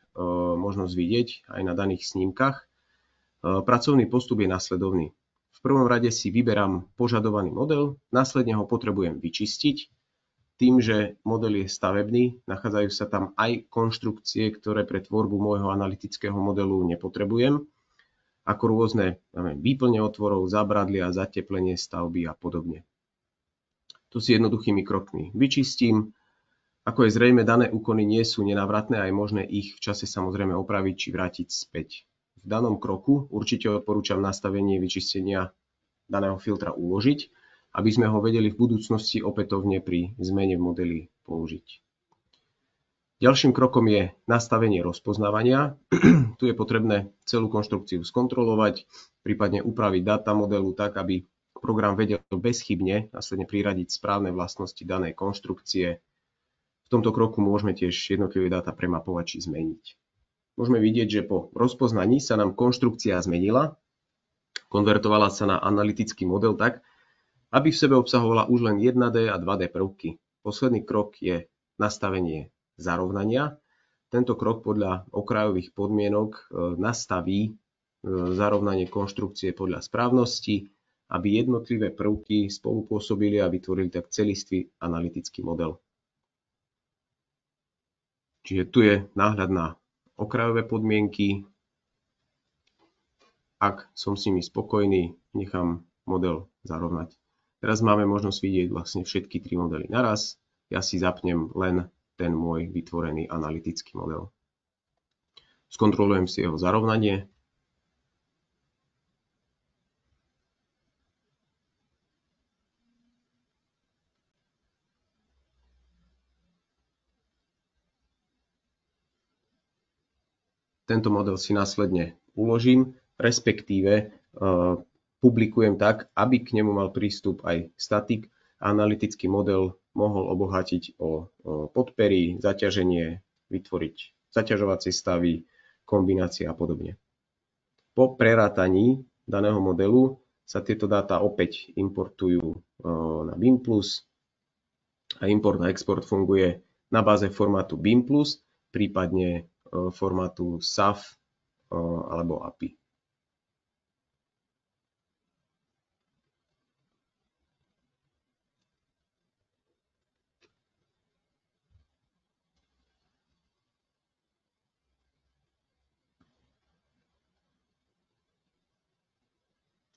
[SPEAKER 2] možnosť vidieť aj na daných snímkach. Pracovný postup je nasledovný. V prvom rade si vyberám požadovaný model, následne ho potrebujem vyčistiť. tým, že model je stavebný, nachádzajú sa tam aj konštrukcie, ktoré pre tvorbu môjho analytického modelu nepotrebujem, ako rôzne výplne otvorov, zábradlia, zateplenie stavby a podobne. To si jednoduchými krokmi vyčistím. Ako je zrejme, dané úkony nie sú nenávratné a je možné ich v čase samozrejme opraviť či vrátiť späť. V danom kroku určite odporúčam nastavenie vyčistenia daného filtra uložiť, aby sme ho vedeli v budúcnosti opätovne pri zmene v modeli použiť. Ďalším krokom je nastavenie rozpoznávania. Tu je potrebné celú konštrukciu skontrolovať, prípadne upraviť dáta modelu tak, aby program vedel bezchybne následne priradiť správne vlastnosti danej konštrukcie. V tomto kroku môžeme tiež jednotlivé dáta premapovať či zmeniť. Môžeme vidieť, že po rozpoznaní sa nám konštrukcia zmenila, konvertovala sa na analytický model tak, aby v sebe obsahovala už len 1D a 2D prvky. Posledný krok je nastavenie zarovnania. Tento krok podľa okrajových podmienok nastaví zarovnanie konštrukcie podľa správnosti, aby jednotlivé prvky spolupôsobili a vytvorili tak celistvý analytický model. Čiže tu je náhľad na okrajové podmienky. Ak som s nimi spokojný, nechám model zarovnať. Teraz máme možnosť vidieť vlastne všetky tri modely naraz. Ja si zapnem len ten môj vytvorený analytický model. Skontrolujem si jeho zarovnanie. Tento model si následne uložím, respektíve publikujem tak, aby k nemu mal prístup aj statik a analytický model mohol obohatiť o podpery, zaťaženie, vytvoriť zaťažovacie stavy, kombinácie a podobne. Po prerátaní daného modelu sa tieto dáta opäť importujú na BIM+, a import a export funguje na báze formátu BIM+, prípadne formátu SAF alebo API.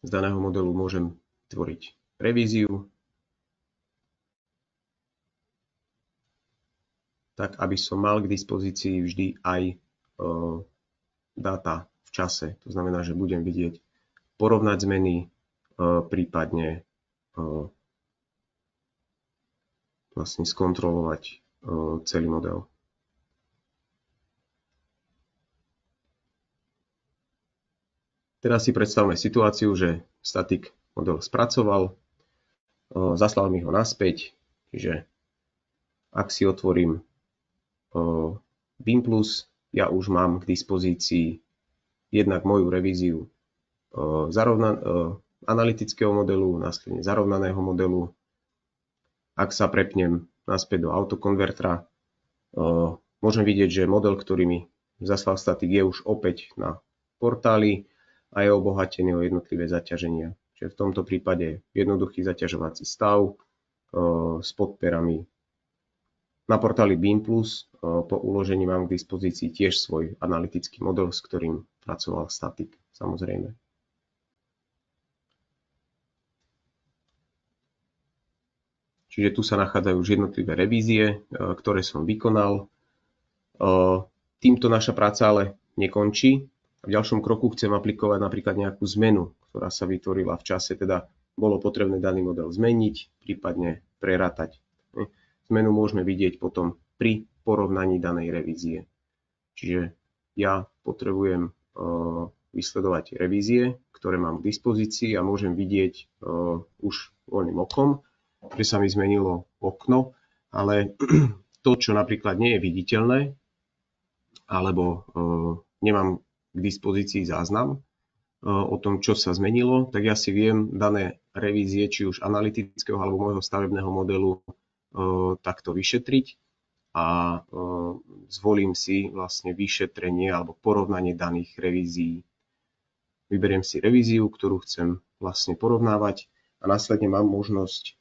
[SPEAKER 2] Z daného modelu môžem tvoriť revíziu, tak aby som mal k dispozícii vždy aj dáta v čase. To znamená, že budem vidieť, porovnať zmeny, prípadne vlastne skontrolovať celý model. Teraz si predstavme situáciu, že statik model spracoval, zaslal mi ho naspäť, čiže ak si otvorím BIM+, ja už mám k dispozícii jednak moju revíziu analytického modelu, následne zarovnaného modelu. Ak sa prepnem naspäť do autokonvertera, môžem vidieť, že model, ktorý mi zaslal statik, je už opäť na portáli a je obohatený o jednotlivé zaťaženia. Čiže v tomto prípade jednoduchý zaťažovací stav s podperami. Na portáli BIM+, po uložení mám k dispozícii tiež svoj analytický model, s ktorým pracoval statik, samozrejme. Čiže tu sa nachádzajú už jednotlivé revízie, ktoré som vykonal. Týmto naša práca ale nekončí. V ďalšom kroku chcem aplikovať napríklad nejakú zmenu, ktorá sa vytvorila v čase, teda bolo potrebné daný model zmeniť, prípadne prerátať. Zmenu môžeme vidieť potom pri porovnaní danej revízie. Čiže ja potrebujem vysledovať revízie, ktoré mám k dispozícii a môžem vidieť už voľným okom, že sa mi zmenilo okno, ale to, čo napríklad nie je viditeľné, alebo nemám k dispozícii záznam o tom, čo sa zmenilo, tak ja si viem dané revízie, či už analytického alebo môjho stavebného modelu takto vyšetriť a zvolím si vlastne vyšetrenie alebo porovnanie daných revízií. Vyberiem si revíziu, ktorú chcem vlastne porovnávať a následne mám možnosť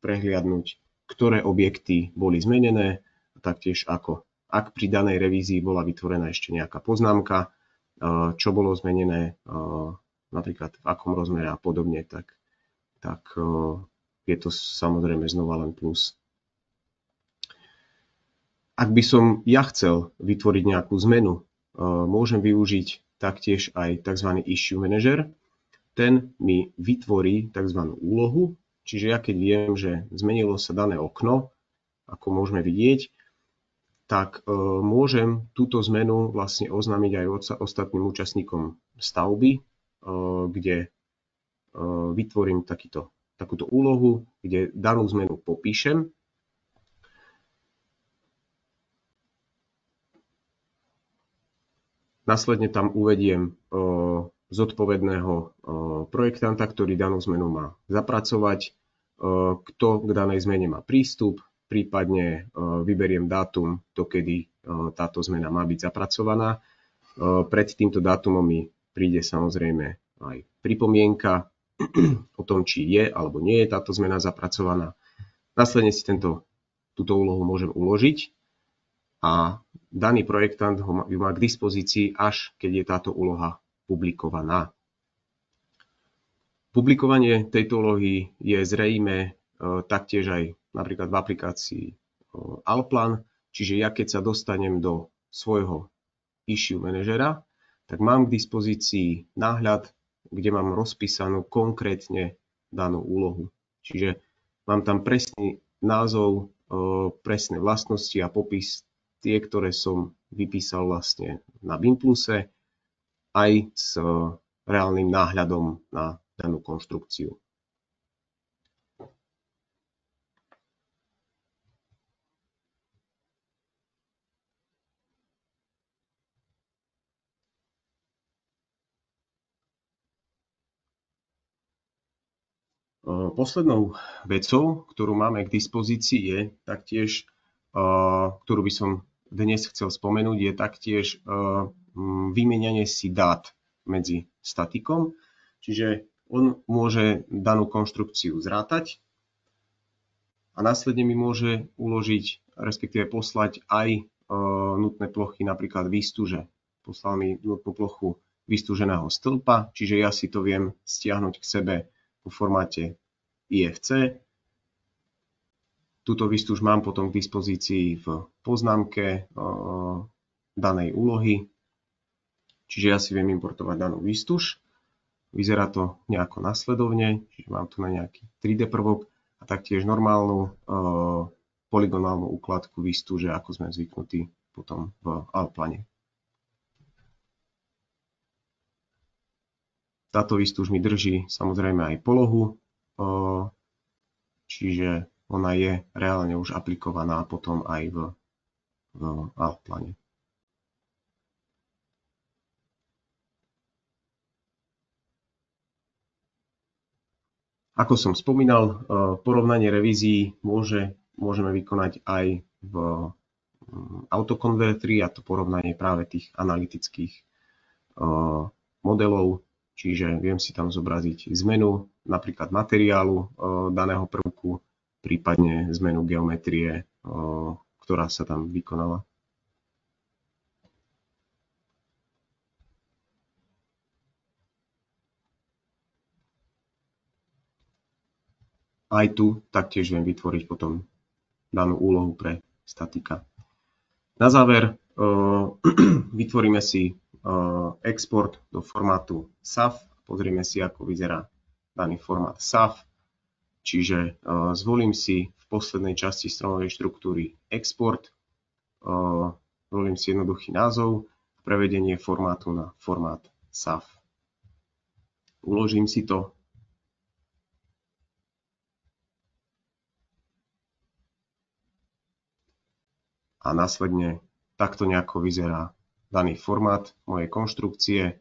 [SPEAKER 2] prehliadnúť ktoré objekty boli zmenené, taktiež ak pri danej revízii bola vytvorená ešte nejaká poznámka, čo bolo zmenené, napríklad v akom rozmere a podobne, tak je to samozrejme znova len plus. Ak by som ja chcel vytvoriť nejakú zmenu, môžem využiť taktiež aj tzv. Issue Manager. Ten mi vytvorí tzv. Úlohu, čiže ja keď viem, že zmenilo sa dané okno, ako môžeme vidieť, tak môžem túto zmenu vlastne oznámiť aj ostatným účastníkom stavby, kde vytvorím takúto úlohu, kde danú zmenu popíšem. Následne tam uvediem zodpovedného projektanta, ktorý danú zmenu má zapracovať, kto k danej zmene má prístup, prípadne vyberiem dátum, dokedy táto zmena má byť zapracovaná. Pred týmto dátumom mi príde samozrejme aj pripomienka o tom, či je alebo nie je táto zmena zapracovaná. Následne si túto úlohu môžem uložiť a daný projektant ju má k dispozícii, až keď je táto úloha publikovaná. Publikovanie tejto úlohy je zrejme taktiež aj napríklad v aplikácii Allplan, čiže ja keď sa dostanem do svojho issue manažera, tak mám k dispozícii náhľad, kde mám rozpísanú konkrétne danú úlohu. Čiže mám tam presný názov, presné vlastnosti a popis, tie, ktoré som vypísal vlastne na Bimpluse, aj s reálnym náhľadom na danú konštrukciu. Poslednou vecou, ktorú máme k dispozícii, je taktiež, ktorú by som dnes chcel spomenúť, je taktiež vymieňanie si dát medzi statikom. Čiže on môže danú konštrukciu zrátať a následne mi môže uložiť, respektíve poslať aj nutné plochy, napríklad výstuže. Poslal mi nutnú plochu vystúženého stĺpa, čiže ja si to viem stiahnuť k sebe vo formáte IFC. Túto výstuž mám potom k dispozícii v poznámke danej úlohy, čiže ja si viem importovať danú výstuž. Vyzerá to nejako nasledovne, čiže mám tu na nejaký 3D prvok a taktiež normálnu polygonálnu úkladku výstuže, ako sme zvyknutí potom v Allplane. Táto výstuž mi drží samozrejme aj polohu, čiže ona je reálne už aplikovaná potom aj v Allplane. Ako som spomínal, porovnanie revízií môžeme vykonať aj v autokonverteri, a to porovnanie práve tých analytických modelov, čiže viem si tam zobraziť zmenu napríklad materiálu daného prvku, prípadne zmenu geometrie, ktorá sa tam vykonala. Aj tu taktiež viem vytvoriť potom danú úlohu pre statika. Na záver vytvoríme si export do formátu SAF. Pozrieme si, ako vyzerá daný formát SAF. Čiže zvolím si v poslednej časti stromovej štruktúry export. Zvolím si jednoduchý názov, prevedenie formátu na formát SAF. Uložím si to. A následne takto nejako vyzerá daný formát mojej konštrukcie,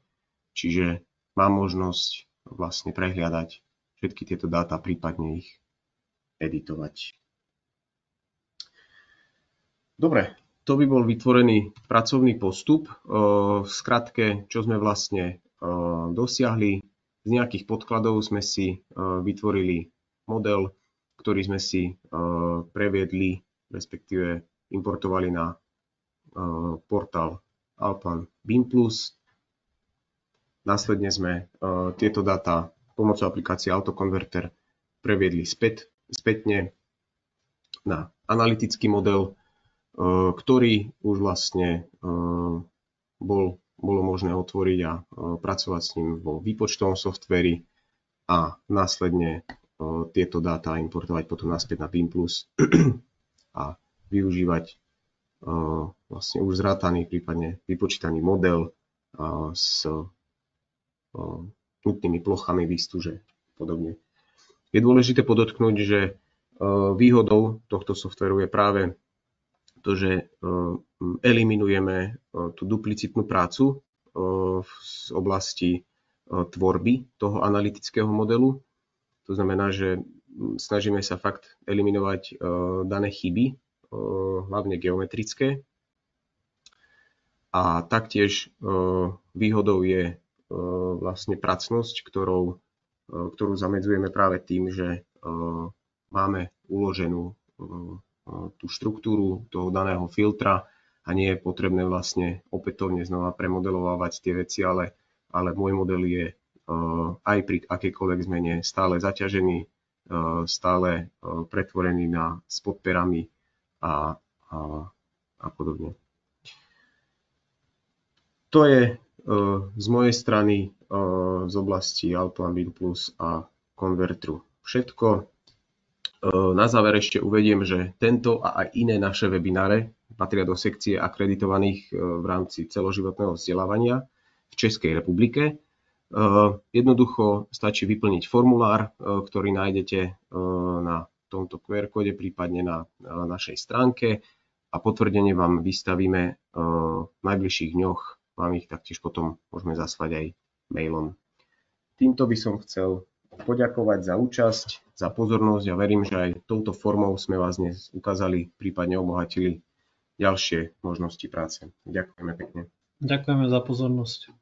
[SPEAKER 2] čiže mám možnosť vlastne prehliadať všetky tieto dáta, prípadne ich editovať. Dobre, to by bol vytvorený pracovný postup. V skratke, čo sme vlastne dosiahli, z nejakých podkladov sme si vytvorili model, ktorý sme si previedli, respektíve importovali na portál Allplan BIM+. Následne sme tieto dáta pomocou aplikácie AutoConverter previedli spätne na analytický model, ktorý už vlastne bolo možné otvoriť a pracovať s ním vo výpočtovom softveri a následne tieto dáta importovať potom naspäť na BIM+ a využívať vlastne už zrátaný, prípadne vypočítaný model s nutnými plochami výstuže a podobne. Je dôležité podotknúť, že výhodou tohto softvéru je práve to, že eliminujeme tú duplicitnú prácu z oblasti tvorby toho analytického modelu. To znamená, že snažíme sa fakt eliminovať dané chyby, hlavne geometrické. A taktiež výhodou je vlastne pracnosť, ktorú zamedzujeme práve tým, že máme uloženú tú štruktúru toho daného filtra a nie je potrebné vlastne opätovne znova premodelovať tie veci, ale môj model je aj pri akejkoľvek zmene stále zaťažený, stále pretvorený s podperami a podobne. To je z mojej strany z oblasti Allplan BIM+ a Convertru všetko. Na záver ešte uvediem, že tento a aj iné naše webináre patria do sekcie akreditovaných v rámci celoživotného vzdelávania v Českej republike. Jednoducho stačí vyplniť formulár, ktorý nájdete na tomto QR kóde, prípadne na našej stránke a potvrdenie vám vystavíme v najbližších dňoch. Vám ich taktiež potom môžeme zaslať aj mailom. Týmto by som chcel poďakovať za účasť, za pozornosť a verím, že aj touto formou sme vás dnes ukázali, prípadne obohatili ďalšie možnosti práce. Ďakujeme pekne.
[SPEAKER 1] Ďakujeme za pozornosť.